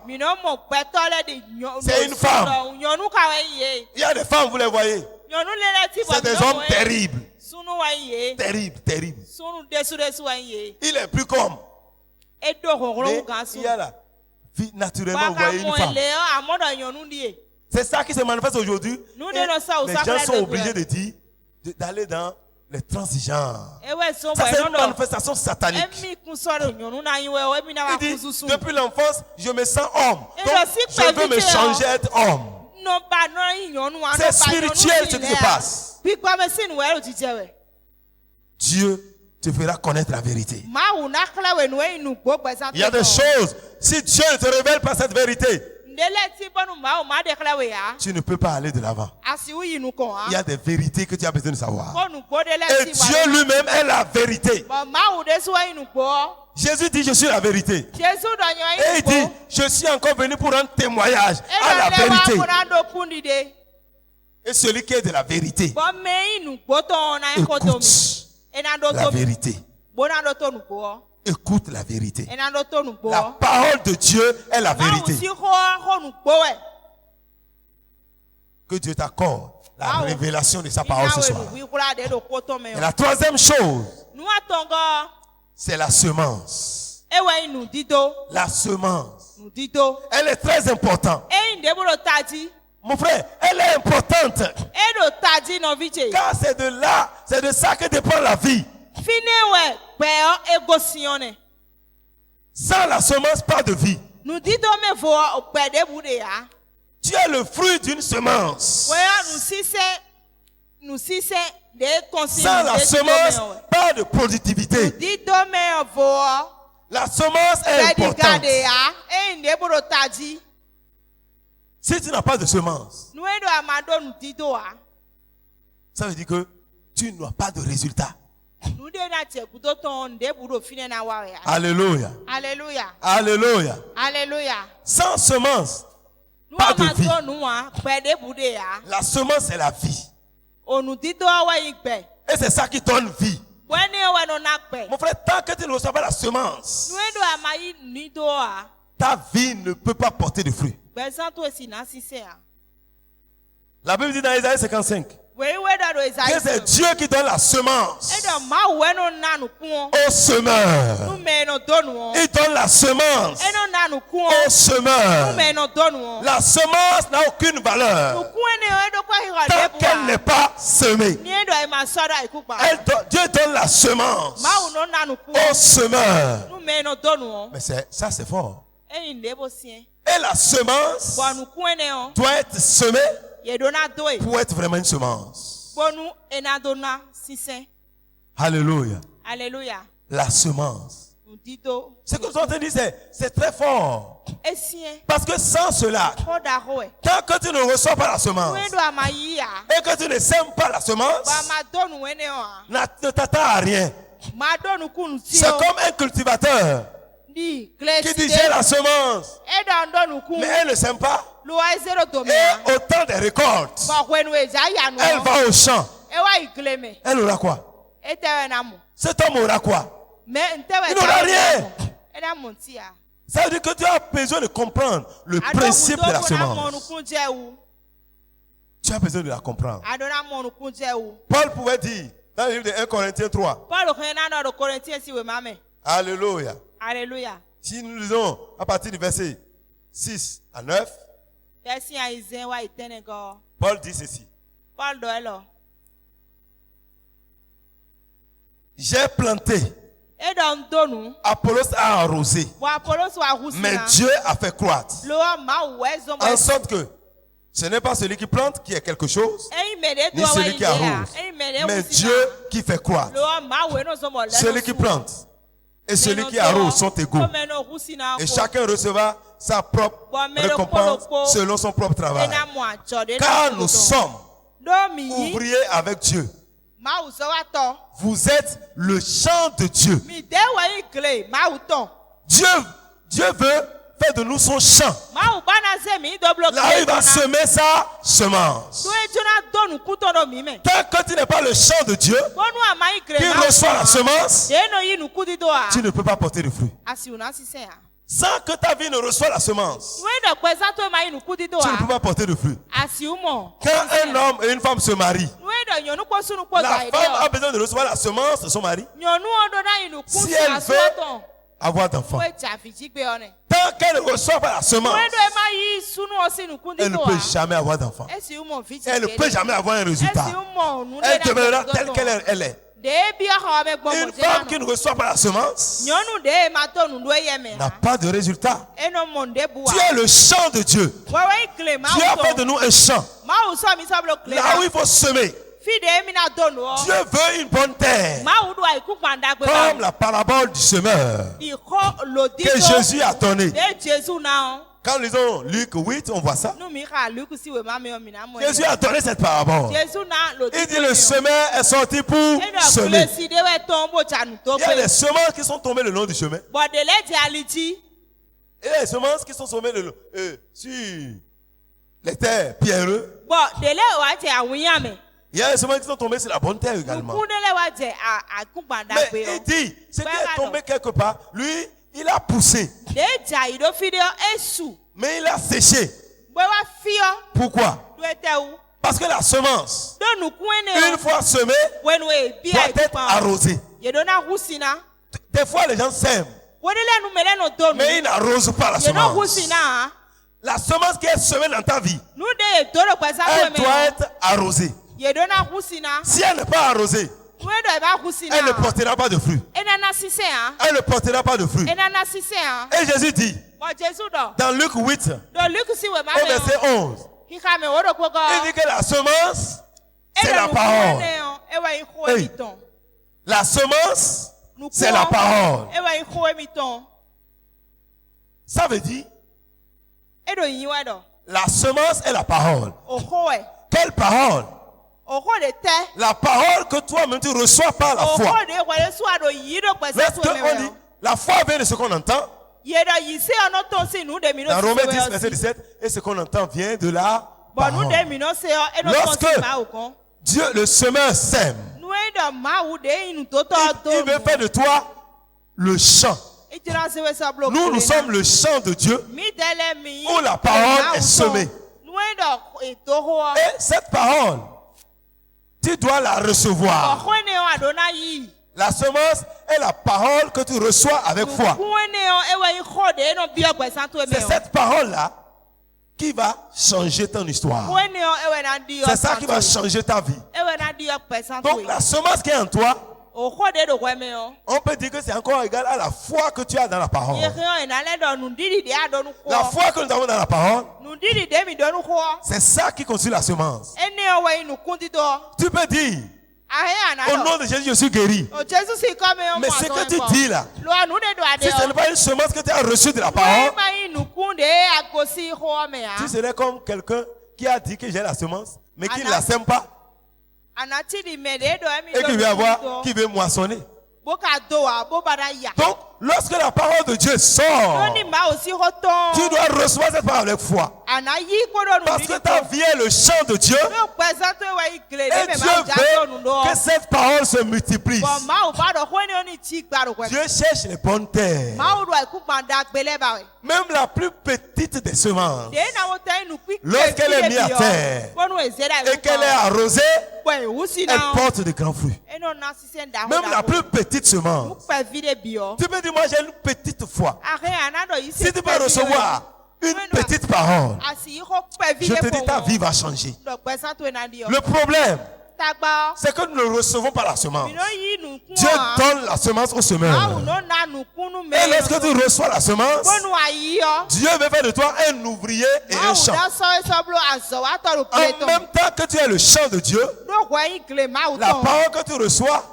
[SPEAKER 2] C'est une femme. Il y a des femmes, vous les voyez. C'est des hommes terribles. Terribles, terribles. Il est plus comme. Mais il y a la vie naturellement, vous voyez une femme. C'est ça qui se manifeste aujourd'hui. Les gens sont obligés de dire, d'aller dans les transigences. Ça, c'est une manifestation satanique. Il dit, depuis l'enfance, je me sens homme. Donc, je veux me changer à être homme. C'est spirituel ce qui se passe. Dieu te fera connaître la vérité. Il y a des choses, si Dieu ne te révèle pas cette vérité, tu ne peux pas aller de l'avant. Il y a des vérités que tu as besoin de savoir. Et Dieu lui-même est la vérité. Jésus dit, je suis la vérité. Et il dit, je suis encore venu pour rendre témoignage à la vérité. Et celui qui est de la vérité, écoute la vérité. Écoute la vérité. La parole de Dieu est la vérité. Que Dieu t'accorde la révélation de sa parole ce soir. Et la troisième chose, c'est la semence. La semence. Elle est très importante. Mon frère, elle est importante. Car c'est de là, c'est de ça que dépend la vie. Sans la semence, pas de vie. Tu es le fruit d'une semence. Sans la semence, pas de productivité. La semence est importante. Si tu n'as pas de semence, ça veut dire que tu n'as pas de résultat. Alléluia.
[SPEAKER 1] Alléluia.
[SPEAKER 2] Alléluia.
[SPEAKER 1] Alléluia.
[SPEAKER 2] Sans semence, pas de vie. La semence, c'est la vie. Et c'est ça qui donne vie. Mon frère, tant que tu ne reçois pas la semence, ta vie ne peut pas porter de fruits. La Bible dit dans Isaïe 55 que c'est Dieu qui donne la semence au semeur. Il donne la semence au semeur. La semence n'a aucune valeur tant qu'elle n'est pas semée. Dieu donne la semence au semeur. Mais ça c'est fort. Et la semence doit être semée pour être vraiment une semence. Alléluia.
[SPEAKER 1] Alléluia.
[SPEAKER 2] La semence. Ce que nous sommes en train de dire, c'est très fort. Parce que sans cela, tant que tu ne reçois pas la semence et que tu ne sèmes pas la semence, ne t'attends à rien. C'est comme un cultivateur qui digère la semence, mais elle ne sème pas. Et au temps des récoltes, elle va au champ. Elle aura quoi? Cet homme aura quoi? Il n'aura rien. Ça veut dire que tu as besoin de comprendre le principe de la semence. Tu as besoin de la comprendre. Paul pouvait dire dans le livre de 1 Corinthiens 3. Alléluia.
[SPEAKER 1] Alléluia.
[SPEAKER 2] Si nous lisons à partir du verset 6 à 9, Paul dit ceci. J'ai planté, Apollos a arrosé, mais Dieu a fait croître. En sorte que ce n'est pas celui qui plante qui est quelque chose, ni celui qui arrose, mais Dieu qui fait croître. Celui qui plante et celui qui arrose sont égaux. Et chacun recevra sa propre récompense selon son propre travail. Car nous sommes ouvrier avec Dieu. Vous êtes le champ de Dieu. Dieu veut faire de nous son champ. Là, il va semer sa semence. Tant que tu n'es pas le champ de Dieu, qui reçoit la semence, tu ne peux pas porter de fruits. Sans que ta vie ne reçoive la semence, tu ne peux pas porter de fruits. Quand un homme et une femme se marient, la femme a besoin de recevoir la semence de son mari si elle veut avoir d'enfants. Tant qu'elle ne reçoit pas la semence, elle ne peut jamais avoir d'enfants. Elle ne peut jamais avoir un résultat. Elle demeurera telle qu'elle est. Une femme qui ne reçoit pas la semence n'a pas de résultat. Tu es le champ de Dieu. Dieu a fait de nous un champ. Là où il faut semer. Dieu veut une bonne terre. Comme la parabole du semeur que Jésus a donnée. Quand nous lisons Luc 8, on voit ça. Jésus a donné cette parabole. Il dit le semeur est sorti pour semer. Il y a des semences qui sont tombées le long du chemin. Et les semences qui sont tombées sur les terres pierreuses. Il y a des semences qui sont tombées sur la bonne terre également. Mais il dit, ce qui est tombé quelque part, lui, il a poussé. Mais il a séché. Pourquoi? Parce que la semence, une fois semée, doit être arrosée. Des fois, les gens sèment, mais ils n'arrosent pas la semence. La semence qui est semée dans ta vie, elle doit être arrosée. Si elle n'est pas arrosée, elle ne portera pas de fruits. Elle ne portera pas de fruits. Et Jésus dit, dans Luc 8, au verset 11, il dit que la semence, c'est la parole. Hey, la semence, c'est la parole. Ça veut dire, la semence est la parole. Quelle parole? La parole que toi-même tu reçois par la foi. Lorsque on dit, la foi vient de ce qu'on entend. Dans Romains 10, verset 17, et ce qu'on entend vient de la parole. Lorsque Dieu, le semeur, sème, il veut faire de toi le champ. Nous sommes le champ de Dieu où la parole est semée. Et cette parole, tu dois la recevoir. La semence est la parole que tu reçois avec foi. C'est cette parole-là qui va changer ton histoire. C'est ça qui va changer ta vie. Donc la semence qui est en toi, on peut dire que c'est encore égal à la foi que tu as dans la parole. La foi que nous avons dans la parole, c'est ça qui constitue la semence. Tu peux dire, au nom de Jésus, je suis guéri. Mais ce que tu dis là, si ce n'est pas une semence que tu as reçue de la parole, tu serais comme quelqu'un qui a dit que j'ai la semence, mais qui ne la sème pas. Et qui veut moissonner. Donc, lorsque la parole de Dieu sort, tu dois recevoir cette parole avec foi. Parce que ta vie est le champ de Dieu. Et Dieu veut que cette parole se multiplie. Dieu cherche les bonnes terres. Même la plus petite des semences, lorsqu'elle est mise à terre et qu'elle est arrosée, elle porte de grands fruits. Même la plus petite semence. Tu peux dire, moi j'ai une petite foi. Si tu peux recevoir une petite parole, je te dis, ta vie va changer. Le problème, c'est que nous ne recevons pas la semence. Dieu donne la semence au semeur. Et lorsque tu reçois la semence, Dieu veut faire de toi un ouvrier et un champ. En même temps que tu es le champ de Dieu, la parole que tu reçois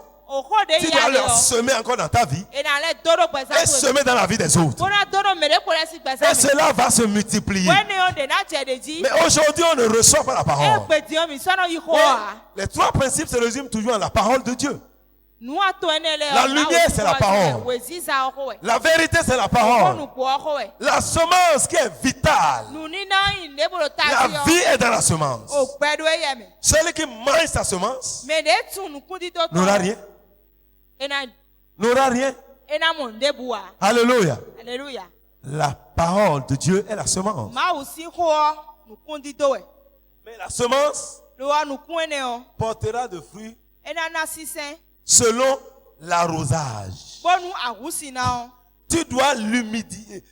[SPEAKER 2] Tu dois leur semer encore dans ta vie et semer dans la vie des autres. Et cela va se multiplier. Mais aujourd'hui, on ne reçoit pas la parole. Les trois principes se résument toujours en la parole de Dieu. La lumière, c'est la parole. La vérité, c'est la parole. La semence qui est vitale. La vie est dans la semence. Celui qui mange sa semence n'aura rien. N'aura rien. Alléluia. La parole de Dieu est la semence. Mais la semence portera de fruits selon l'arrosage. Tu dois l'humidifier,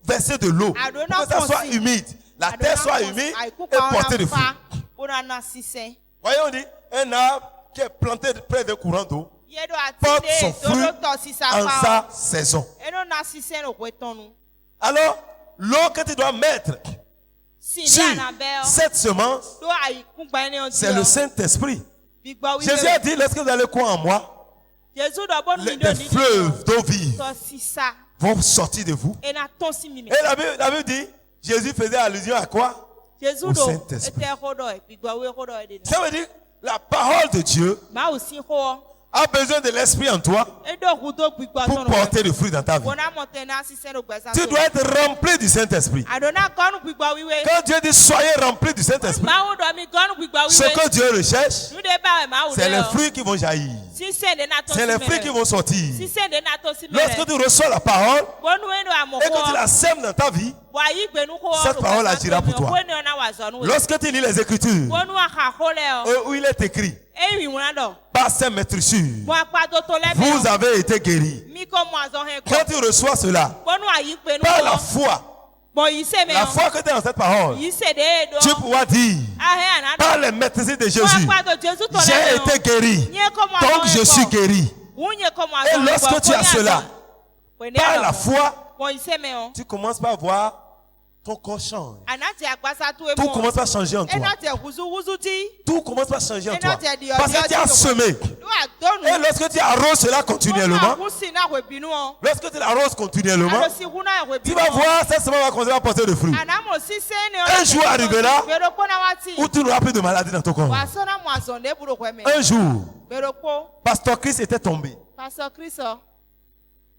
[SPEAKER 2] verser de l'eau pour que ça soit humide. La terre soit humide et porter des fruits. Voyez, on dit un arbre qui est planté près d'un courant d'eau porte son fruit en sa saison. Alors, l'eau que tu dois mettre sur cette semence, c'est le Saint-Esprit. Jésus a dit, lorsque vous allez croire en moi, les fleuves d'eau vive vont sortir de vous. Et la Bible dit, Jésus faisait allusion à quoi? Au Saint-Esprit. Ça veut dire, la parole de Dieu a besoin de l'esprit en toi pour porter le fruit dans ta vie. Tu dois être rempli du Saint-Esprit. Quand Dieu dit soyez remplis du Saint-Esprit, ce que Dieu recherche, c'est les fruits qui vont jaillir. C'est les fruits qui vont sortir. Lorsque tu reçois la parole et que tu la sèmes dans ta vie, cette parole agira pour toi. Lorsque tu lis les Écritures, où il est écrit, par ces maîtrisures, vous avez été guéris. Quand tu reçois cela, par la foi que tu as dans cette parole, tu pourras dire, par les maîtrises de Jésus, j'ai été guéri, donc je suis guéri. Et lorsque tu as cela, par la foi, tu commences par voir ton corps change. Tout commence à changer en toi. Tout commence à changer en toi. Parce que tu as semé. Et lorsque tu arroses cela continuellement, lorsque tu l'arroses continuellement, tu vas voir, cette semence va commencer à porter de fruits. Un jour arrivera où tu n'auras plus de maladie dans ton corps. Un jour, Pasteur Chris était tombé.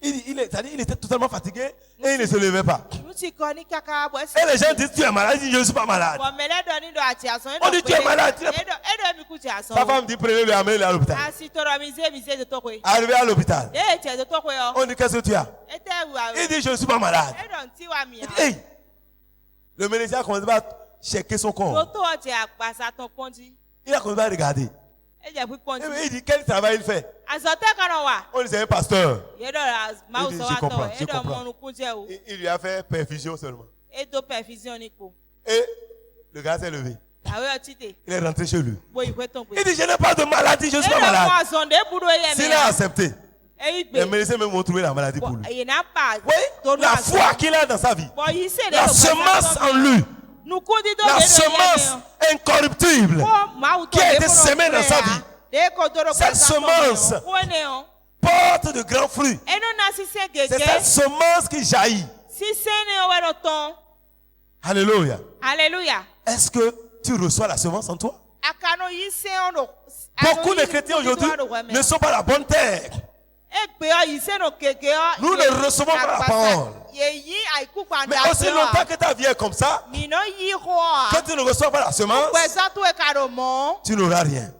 [SPEAKER 2] Il était totalement fatigué et il ne se levait pas. Et les gens disent tu es malade, il dit je ne suis pas malade. On dit tu es malade. Sa femme dit prenez-le, amenez-le à l'hôpital. Arrivé à l'hôpital, on dit qu'est-ce que tu as? Il dit je ne suis pas malade. Hey. Le médecin a commencé à checker son corps. Il a commencé à regarder. Il dit quel travail il fait? On dit c'est un pasteur. Il dit je comprends. Il lui a fait perfusion seulement. Et le gars s'est levé. Il est rentré chez lui. Il dit je n'ai pas de maladie, je ne suis pas malade. S'il a accepté, les médecins même vont trouver la maladie pour lui. Oui, la foi qu'il a dans sa vie, la semence en lui, la semence incorruptible qui a été semée dans sa vie. Cette semence porte de grands fruits. C'est cette semence qui jaillit. Alléluia. Est-ce que tu reçois la semence en toi? Beaucoup de chrétiens aujourd'hui ne sont pas la bonne terre. Nous ne recevons pas la parole. Mais aussi longtemps que ta vie est comme ça, que tu ne reçois pas la semence, tu n'auras rien.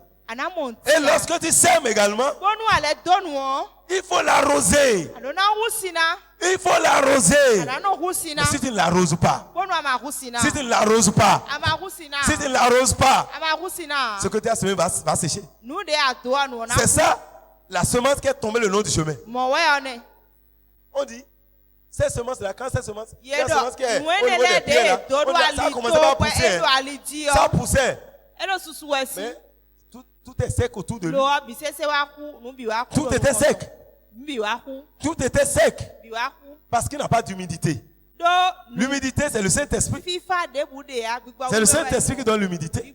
[SPEAKER 2] Et lorsque tu sèmes également, il faut l'arroser. Il faut l'arroser. Mais si tu ne l'arroses pas, si tu ne l'arroses pas, si tu ne l'arroses pas, ce que tu as semé va sécher. C'est ça, la semence qui est tombée le long du chemin. On dit, cette semence-là, quand cette semence, la semence qui est au niveau des pieds là, ça a commencé à pousser. Ça poussait. Mais tout est sec autour de lui. Tout était sec. Tout était sec. Parce qu'il n'a pas d'humidité. L'humidité, c'est le Saint-Esprit. C'est le Saint-Esprit qui donne l'humidité.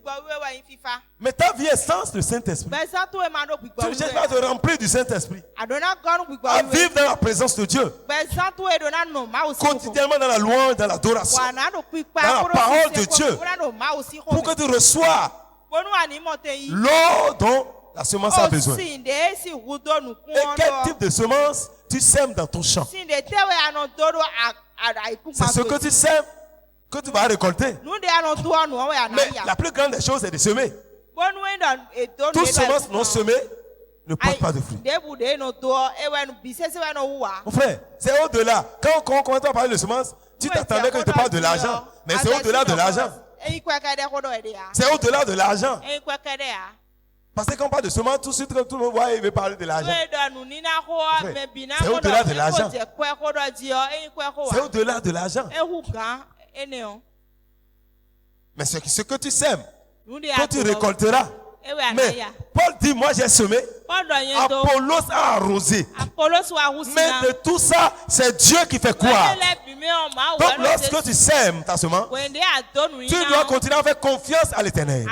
[SPEAKER 2] Mais ta vie est sans le Saint-Esprit. Tu ne cherches pas à te remplir du Saint-Esprit. À vivre dans la présence de Dieu. Quotidiennement dans la louange, dans l'adoration. Dans la parole de Dieu. Pour que tu reçoives l'eau dont la semence a besoin. Et quel type de semence tu sèmes dans ton champ? C'est ce que tu sèmes que tu vas récolter. Mais la plus grande des choses, c'est de semer. Toute semence non semée ne porte pas de fruits. Mon frère, c'est au-delà. Quand on commence à parler de semence, tu t'attendais que je te parle de l'argent. Mais c'est au-delà de l'argent. C'est au-delà de l'argent. Parce que quand on parle de semence, tout de suite, tout le monde voit, il veut parler de l'argent. C'est au-delà de l'argent. C'est au-delà de l'argent. Mais ce que tu sèmes, que tu récolteras. Mais Paul dit, moi j'ai semé, Apollos a arrosé. Mais de tout ça, c'est Dieu qui fait quoi? Donc lorsque tu sèmes ta semence, tu dois continuer à faire confiance à l'Éternel.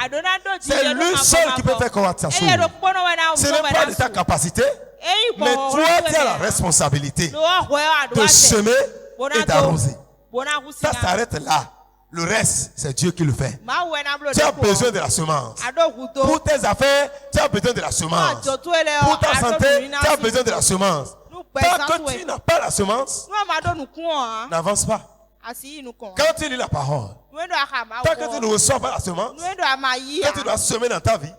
[SPEAKER 2] C'est lui seul qui peut faire croître sa chose. Ce n'est pas de ta capacité, mais toi tu as la responsabilité de semer et d'arroser. Ça s'arrête là. Le reste, c'est Dieu qui le fait. Tu as besoin de la semence. Pour tes affaires, tu as besoin de la semence. Pour ta santé, tu as besoin de la semence. Tant que tu n'as pas la semence, n'avance pas. Quand tu lis la parole, tant que tu ne reçois pas la semence, quand tu dois semer dans ta vie,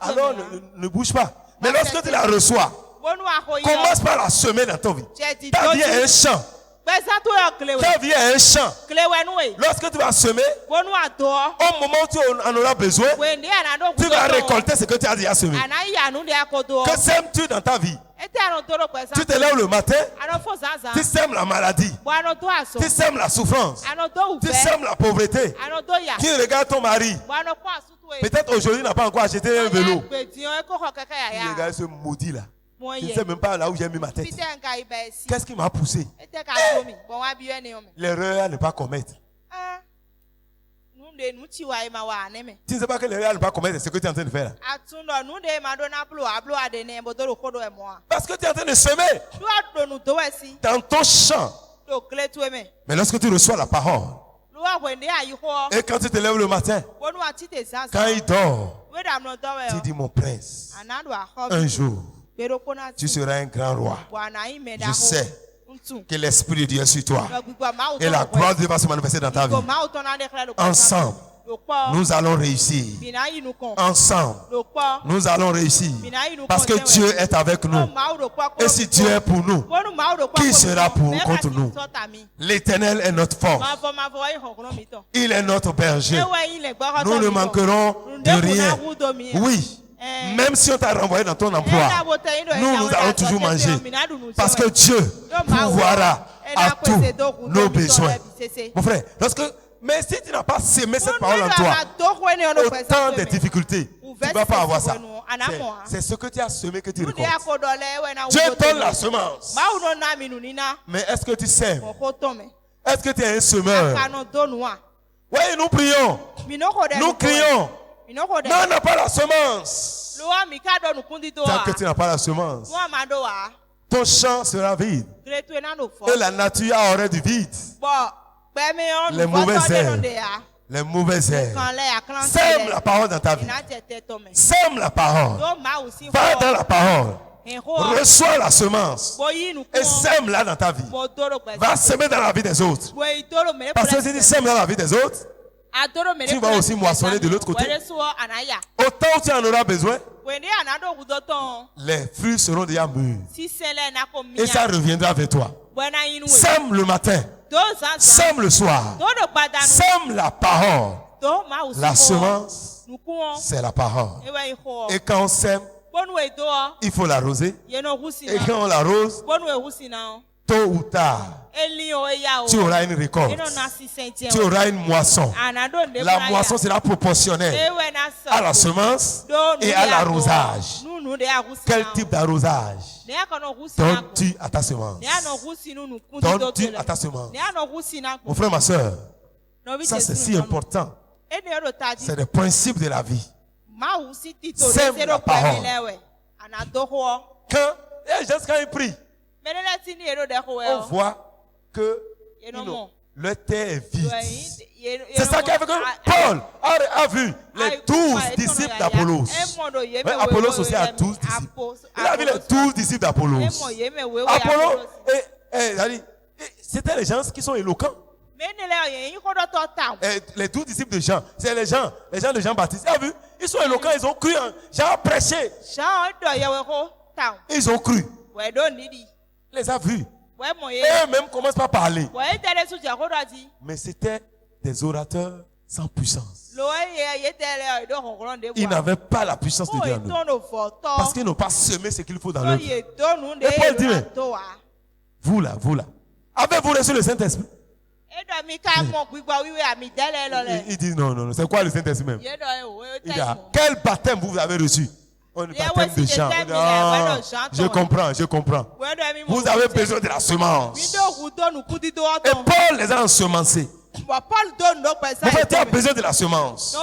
[SPEAKER 2] alors ne bouge pas. Mais lorsque tu la reçois, commence par la semer dans ta vie. Ta vie est un champ. Ta vie est un champ. Lorsque tu vas semer, au moment où tu en auras besoin, tu vas récolter ce que tu as déjà semé. Que sèmes-tu dans ta vie? Tu te lèves le matin, tu sèmes la maladie, tu sèmes la souffrance, tu sèmes la pauvreté. Tu regardes ton mari. Peut-être aujourd'hui il n'a pas encore acheté un vélo. Tu regardes ce maudit là. Je ne sais même pas là où j'ai mis ma tête. Qu'est-ce qui m'a poussé? L'erreur à ne pas commettre. Tu ne sais pas que l'erreur à ne pas commettre, c'est ce que tu es en train de faire là. Parce que tu es en train de semer dans ton champ. Mais lorsque tu reçois la parole, et quand tu te lèves le matin, quand il dort, tu dis mon prince, un jour, tu seras un grand roi. Je sais que l'Esprit de Dieu est sur toi. Et la gloire de Dieu va se manifester dans ta vie. Ensemble, nous allons réussir. Ensemble, nous allons réussir. Parce que Dieu est avec nous. Et si Dieu est pour nous, qui sera contre nous? L'Éternel est notre force. Il est notre berger. Nous ne manquerons de rien. Oui. Même si on t'a renvoyé dans ton emploi, nous allons toujours manger. Parce que Dieu pourvoira à tous nos besoins. Mon frère, mais si tu n'as pas sémé cette parole en toi, autant de difficultés, tu ne vas pas avoir ça. C'est ce que tu as semé que tu récoltes. Dieu donne la semence. Mais est-ce que tu sèmes? Est-ce que tu es un semeur? Oui, nous prions. Nous crions. Mais on n'a pas la semence. Tant que tu n'as pas la semence, ton champ sera vide. Et la nature aurait du vide. Les mauvaises herbes. Les mauvaises herbes. Sème la parole dans ta vie. Sème la parole. Va dans la parole. Reçois la semence. Et sème-la dans ta vie. Va semer dans la vie des autres. Parce que si tu sèmes dans la vie des autres, tu vas aussi moissonner de l'autre côté. Autant où tu en auras besoin, les fruits seront déjà mûrs. Et ça reviendra vers toi. Sème le matin. Sème le soir. Sème la parole. La semence, c'est la parole. Et quand on sème, il faut l'arroser. Et quand on l'arrose, tôt ou tard, tu auras une récolte. Tu auras une moisson. La moisson sera proportionnelle à la semence et à l'arrosage. Quel type d'arrosage donnes-tu à ta semence? Donnes-tu à ta semence? Mon frère, ma soeur, ça c'est si important. C'est le principe de la vie. Sème la parole. Quand ils prient, on voit que le terre est vide. C'est ça qui a fait que Paul a vu les 12 disciples d'Apollos. Apollos aussi a 12 disciples. Il a vu les 12 disciples d'Apollos. Apollos, c'était les gens qui sont éloquents. Les 12 disciples de Jean, c'est les gens de Jean-Baptiste. Il a vu, ils sont éloquents, ils ont cru. Jean a prêché. Ils ont cru. Il les a vus. Et eux-mêmes commencent par parler. Mais c'était des orateurs sans puissance. Ils n'avaient pas la puissance de Dieu en eux. Parce qu'ils n'ont pas semé ce qu'il faut dans leur vie. Et Paul dit, mais, vous là, avez-vous reçu le Saint-Esprit? Il dit non, c'est quoi le Saint-Esprit même? Il dit, quel baptême vous avez reçu? On est baptême de Jean. Je comprends. Vous avez besoin de la semence. Et Paul les a ensemencés. Vous tu as besoin de la semence.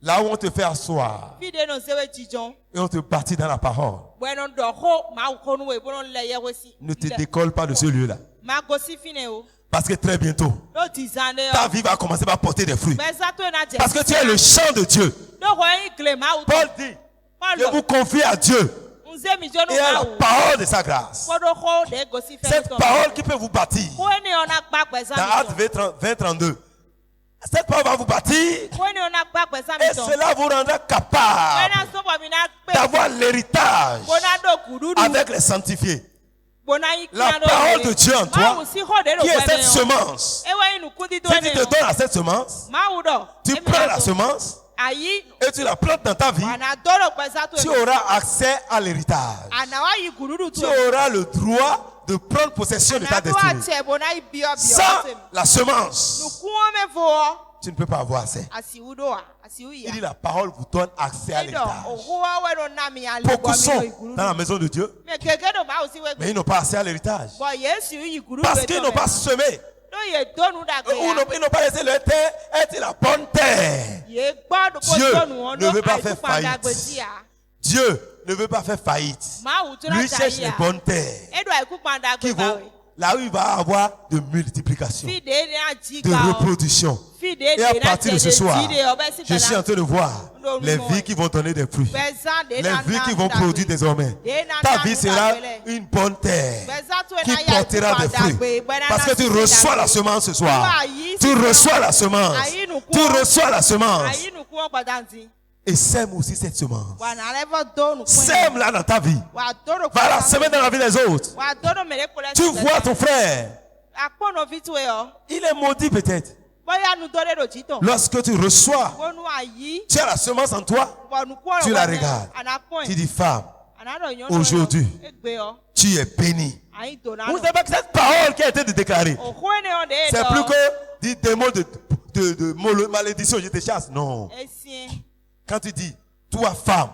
[SPEAKER 2] Là où on te fait asseoir et on te bâtit dans la parole. Ne te décolle pas de ce lieu-là. Parce que très bientôt, ta vie va commencer par porter des fruits. Parce que tu es le champ de Dieu. Paul dit, je vous confie à Dieu et à la parole de sa grâce. Cette parole qui peut vous bâtir. Dans Actes 20-32. Cette parole va vous bâtir et cela vous rendra capable d'avoir l'héritage avec les sanctifiés. La parole de Dieu en toi, qui est cette semence. Si tu te donnes à cette semence, tu prends la semence et tu la plantes dans ta vie, tu auras accès à l'héritage. Tu auras le droit de prendre possession de ta destinée. Sans la semence, tu ne peux pas avoir accès. Il dit la parole vous donne accès à l'héritage. Beaucoup sont dans la maison de Dieu, mais ils n'ont pas accès à l'héritage. Parce qu'ils n'ont pas semé. Ils n'ont pas laissé leur terre être la bonne terre. Dieu ne veut pas faire faillite. Dieu ne veut pas faire faillite. Lui cherche les bonnes terres qui vont là où il va avoir de multiplication, de reproduction. Et à partir de ce soir, je suis en train de voir les vies qui vont donner des fruits. Les vies qui vont produire désormais. Ta vie sera une bonne terre qui portera des fruits. Parce que tu reçois la semence ce soir. Tu reçois la semence. Tu reçois la semence. Et sème aussi cette semence. Sème-la dans ta vie. Va la semer dans la vie des autres. Tu vois ton frère. Il est maudit peut-être. Lorsque tu reçois, tu as la semence en toi. Tu la regardes. Tu dis, femme, aujourd'hui, tu es bénie. Vous savez que cette parole qui a été déclarée, c'est plus que des mots de malédiction, je te chasse. Non. Quand tu dis, toi femme,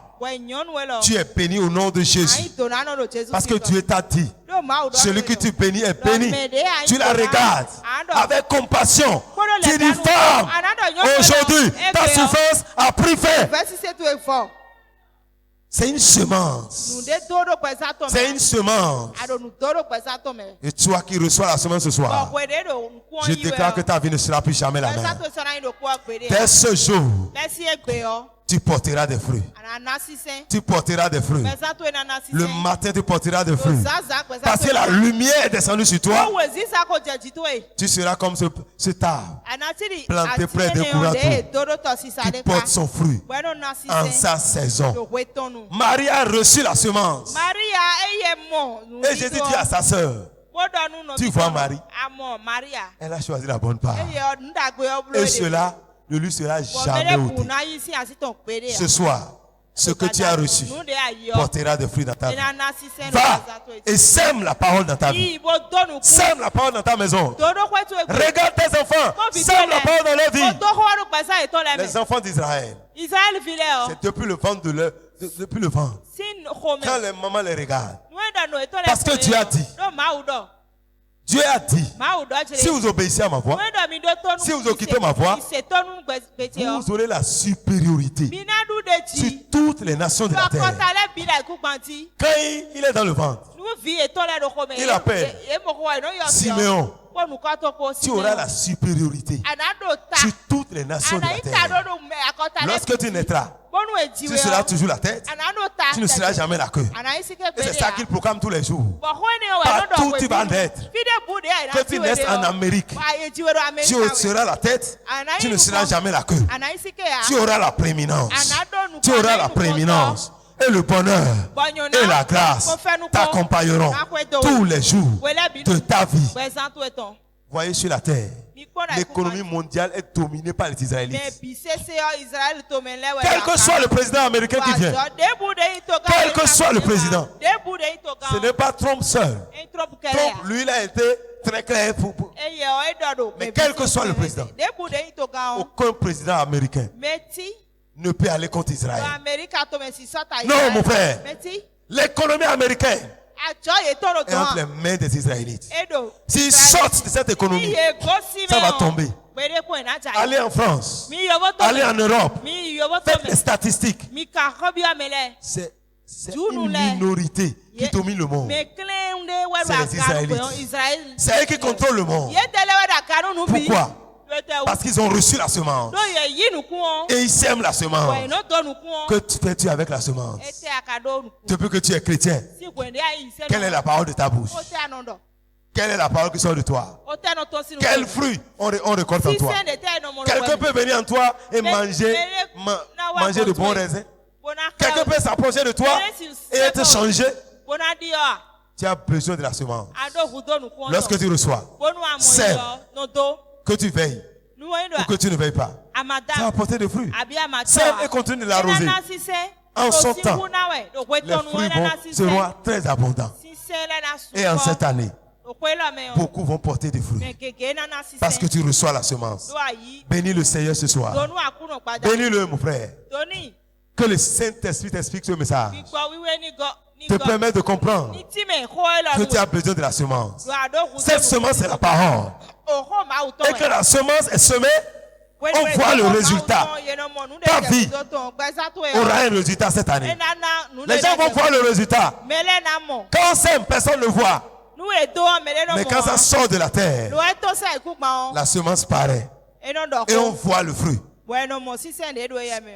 [SPEAKER 2] tu es bénie au nom de Jésus. Parce que Dieu t'a dit, celui que tu bénis est béni. Tu la regardes avec compassion. Tu dis, femme, aujourd'hui, ta souffrance a pris fin. C'est une semence. C'est une semence. Et toi qui reçois la semence ce soir, je déclare que ta vie ne sera plus jamais la même. Dès ce jour, tu porteras des fruits. Tu porteras des fruits. Le matin, tu porteras des fruits. Parce que la lumière est descendue sur toi. Tu seras comme ce arbre planté près de courant d'eau qui porte son fruit en sa saison. Marie a reçu la semence. Et Jésus dit à sa sœur, tu vois Marie, elle a choisi la bonne part. Et cela ne lui sera jamais ôté. Ce soir, Ce que tu as reçu portera des fruits dans ta vie. Va et sème la parole dans ta vie. Sème la parole dans ta maison. Regarde tes enfants. Sème la parole dans leur vie. Les enfants d'Israël, c'est depuis le ventre depuis le ventre. Quand les mamans les regardent. Parce que Dieu a dit, si vous obéissez à ma voix, si vous occupez ma voix, vous aurez la supériorité sur toutes les nations de la terre. Quand il est dans le ventre, il appelle Siméon. Tu auras la supériorité sur toutes les nations de la terre. Lorsque tu naîtras, tu seras toujours la tête. Tu ne seras jamais la queue. Et c'est ça qu'il proclame tous les jours. Partout où tu vas naître, que tu naisses en Amérique, tu seras la tête. Tu ne seras jamais la queue. Tu auras la prééminence. Tu auras la prééminence. Et le bonheur et la grâce t'accompagneront tous les jours de ta vie. Voyez sur la terre, l'économie mondiale est dominée par les Israélites. Quel que soit le président américain qui vient, quel que soit le président, ce n'est pas Trump seul. Trump, lui, il a été très clair. Mais quel que soit le président, aucun président américain ne peut aller contre Israël. Non, mon frère. L'économie américaine est entre les mains des Israélites. S'ils sortent de cette économie, ça va tomber. Allez en France, allez en Europe, faites les statistiques. C'est une minorité qui domine le monde. C'est les Israélites. C'est eux qui contrôlent le monde. Pourquoi? Parce qu'ils ont reçu la semence. Et ils sèment la semence. Que fais-tu avec la semence? Depuis que tu es chrétien, quelle est la parole de ta bouche? Quelle est la parole qui sort de toi? Quel fruit on récolte en toi? Quelqu'un peut venir en toi et manger de bons raisins. Quelqu'un peut s'approcher de toi et être changé. Tu as besoin de la semence. Lorsque tu reçois, sème. Que tu veilles ou que tu ne veilles pas, ça va porter des fruits. Sème et continue de l'arroser. En son temps, les fruits seront très abondants. Et en cette année, beaucoup vont porter des fruits. Parce que tu reçois la semence. Bénis le Seigneur ce soir. Bénis-le, mon frère. Que le Saint-Esprit t'explique ce message. Te permet de comprendre que tu as besoin de la semence. Cette semence, c'est la parole. Et que la semence est semée, on voit le résultat. Ta vie aura un résultat cette année. Les gens vont voir le résultat. Quand on sème, personne ne le voit. Mais quand ça sort de la terre, la semence paraît. Et on voit le fruit.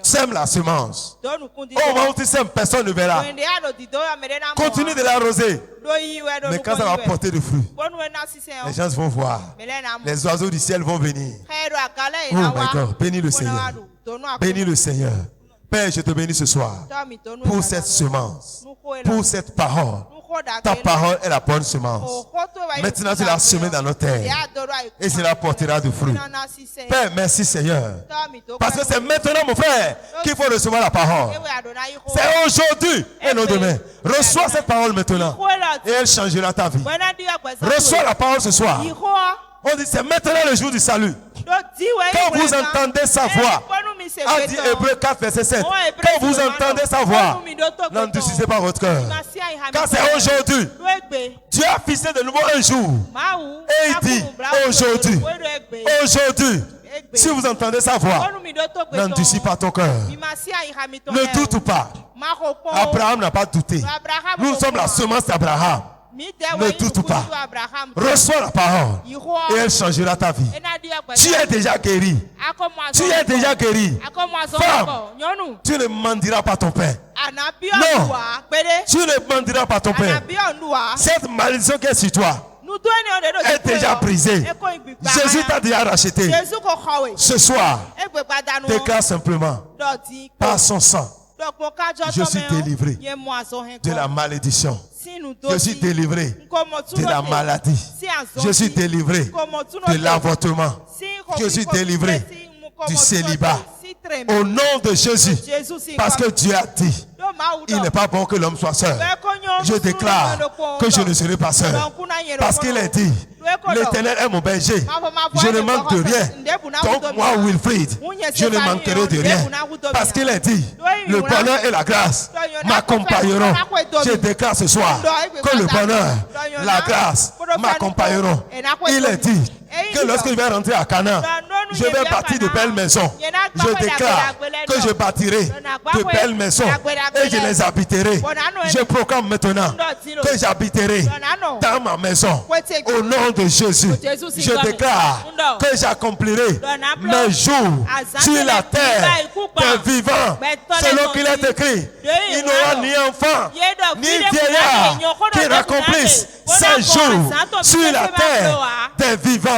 [SPEAKER 2] Sème la semence. Au moment où tu sèmes, personne ne verra. Continue de l'arroser. Mais quand ça va porter des fruits, les gens vont voir. Les oiseaux du ciel vont venir. Oh my God, bénis le Seigneur. Bénis le Seigneur. Père, je te bénis ce soir pour cette semence, pour cette parole. Ta parole est la bonne semence. Maintenant, tu l'as semée dans nos terres. Et cela portera du fruit. Père, merci Seigneur. Parce que c'est maintenant, mon frère, qu'il faut recevoir la parole. C'est aujourd'hui et non demain. Reçois cette parole maintenant. Et elle changera ta vie. Reçois la parole ce soir. On dit c'est maintenant le jour du salut. Quand vous entendez sa voix, a dit Hébreux 4 verset 7. Quand vous entendez sa voix, n'endurcissez pas votre cœur. Quand c'est aujourd'hui, Dieu a fixé de nouveau un jour. Et il dit aujourd'hui, si vous entendez sa voix, n'endurcis pas ton cœur. Ne doute pas. Abraham n'a pas douté. Nous sommes la semence d'Abraham. Ne doute pas. Reçois la parole et elle changera ta vie. Tu es déjà guéri. Tu es déjà guéri. Femme, tu ne mendiras pas ton pain. Non, tu ne mendiras pas ton pain. Cette malédiction qui est sur toi est déjà brisée. Jésus t'a déjà racheté. Ce soir, déclare simplement par son sang, je suis délivré de la malédiction. Je suis délivré de la maladie. Je suis délivré de l'avortement. Je suis délivré du célibat. Au nom de Jésus. Parce que Dieu a dit, il n'est pas bon que l'homme soit seul. Je déclare que je ne serai pas seul. Parce qu'il a dit, l'Éternel est mon berger. Je ne manque de rien. Donc moi, Wilfried, je ne manquerai de rien. Parce qu'il a dit, le bonheur et la grâce m'accompagneront. Je déclare ce soir que le bonheur, la grâce m'accompagneront. Il a dit que lorsque je vais rentrer à Canaan, je vais bâtir de belles maisons. Je déclare que je bâtirai de belles maisons et je les habiterai. Je proclame maintenant que j'habiterai dans ma maison. Au nom de Jésus, je déclare que j'accomplirai mes jours sur la terre des vivants. Selon qu'il est écrit, il n'aura ni enfant, ni vieillard qui accomplisse ses jours sur la terre des vivants.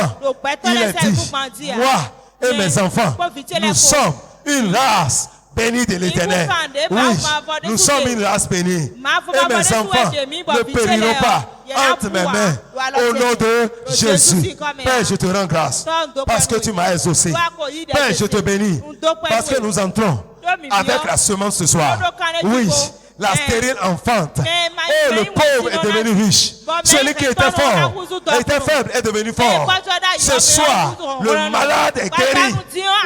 [SPEAKER 2] Il est dit, moi et mes enfants, nous sommes une race bénie de l'Éternel. Oui, nous sommes une race bénie. Et mes enfants ne périront pas entre mes mains. Au nom de Jésus. Père, je te rends grâce parce que tu m'as exaucé. Père, je te bénis parce que nous entrons avec la semence ce soir. Oui. La stérile enfante. Oh, le pauvre est devenu riche. Celui qui était fort, était faible, est devenu fort. Ce soir, le malade est guéri.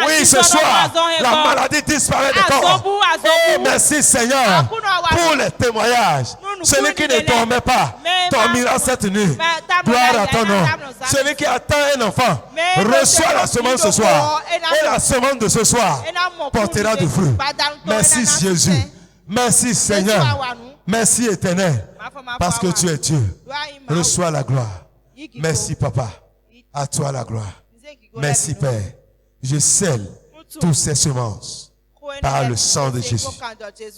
[SPEAKER 2] Oui, ce soir, la maladie disparaît des corps. Oh, merci Seigneur pour les témoignages. Celui qui ne dormait pas, dormira cette nuit. Gloire à ton nom. Celui qui attend un enfant, reçoit la semence ce soir. Et la semence de ce soir portera du fruit. Merci Jésus. Merci Seigneur. Merci Éternel. Parce que tu es Dieu. Reçois la gloire. Merci Papa. À toi la gloire. Merci Père. Je scelle toutes ces semences par le sang de Jésus.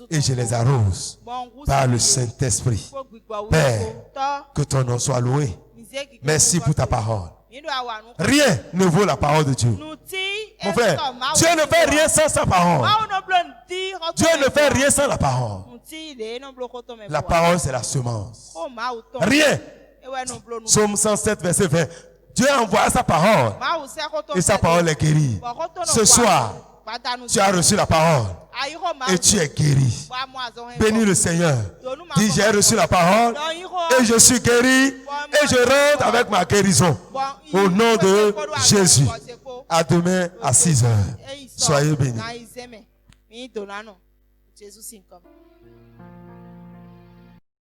[SPEAKER 2] Et je les arrose par le Saint-Esprit. Père, que ton nom soit loué. Merci pour ta parole. Rien ne vaut la parole de Dieu. Mon frère, Dieu ne fait rien sans sa parole. Dieu ne fait rien sans la parole. La parole, c'est la semence. Rien. Psaume 107, verset 20. Dieu a envoyé sa parole. Et sa parole est guérie. Ce soir, tu as reçu la parole. Et tu es guéri. Bénis le Seigneur. Dis, j'ai reçu la parole. Et je suis guéri. Et je rentre avec ma guérison. Au nom de Jésus. À demain à 6 heures. Soyez bénis.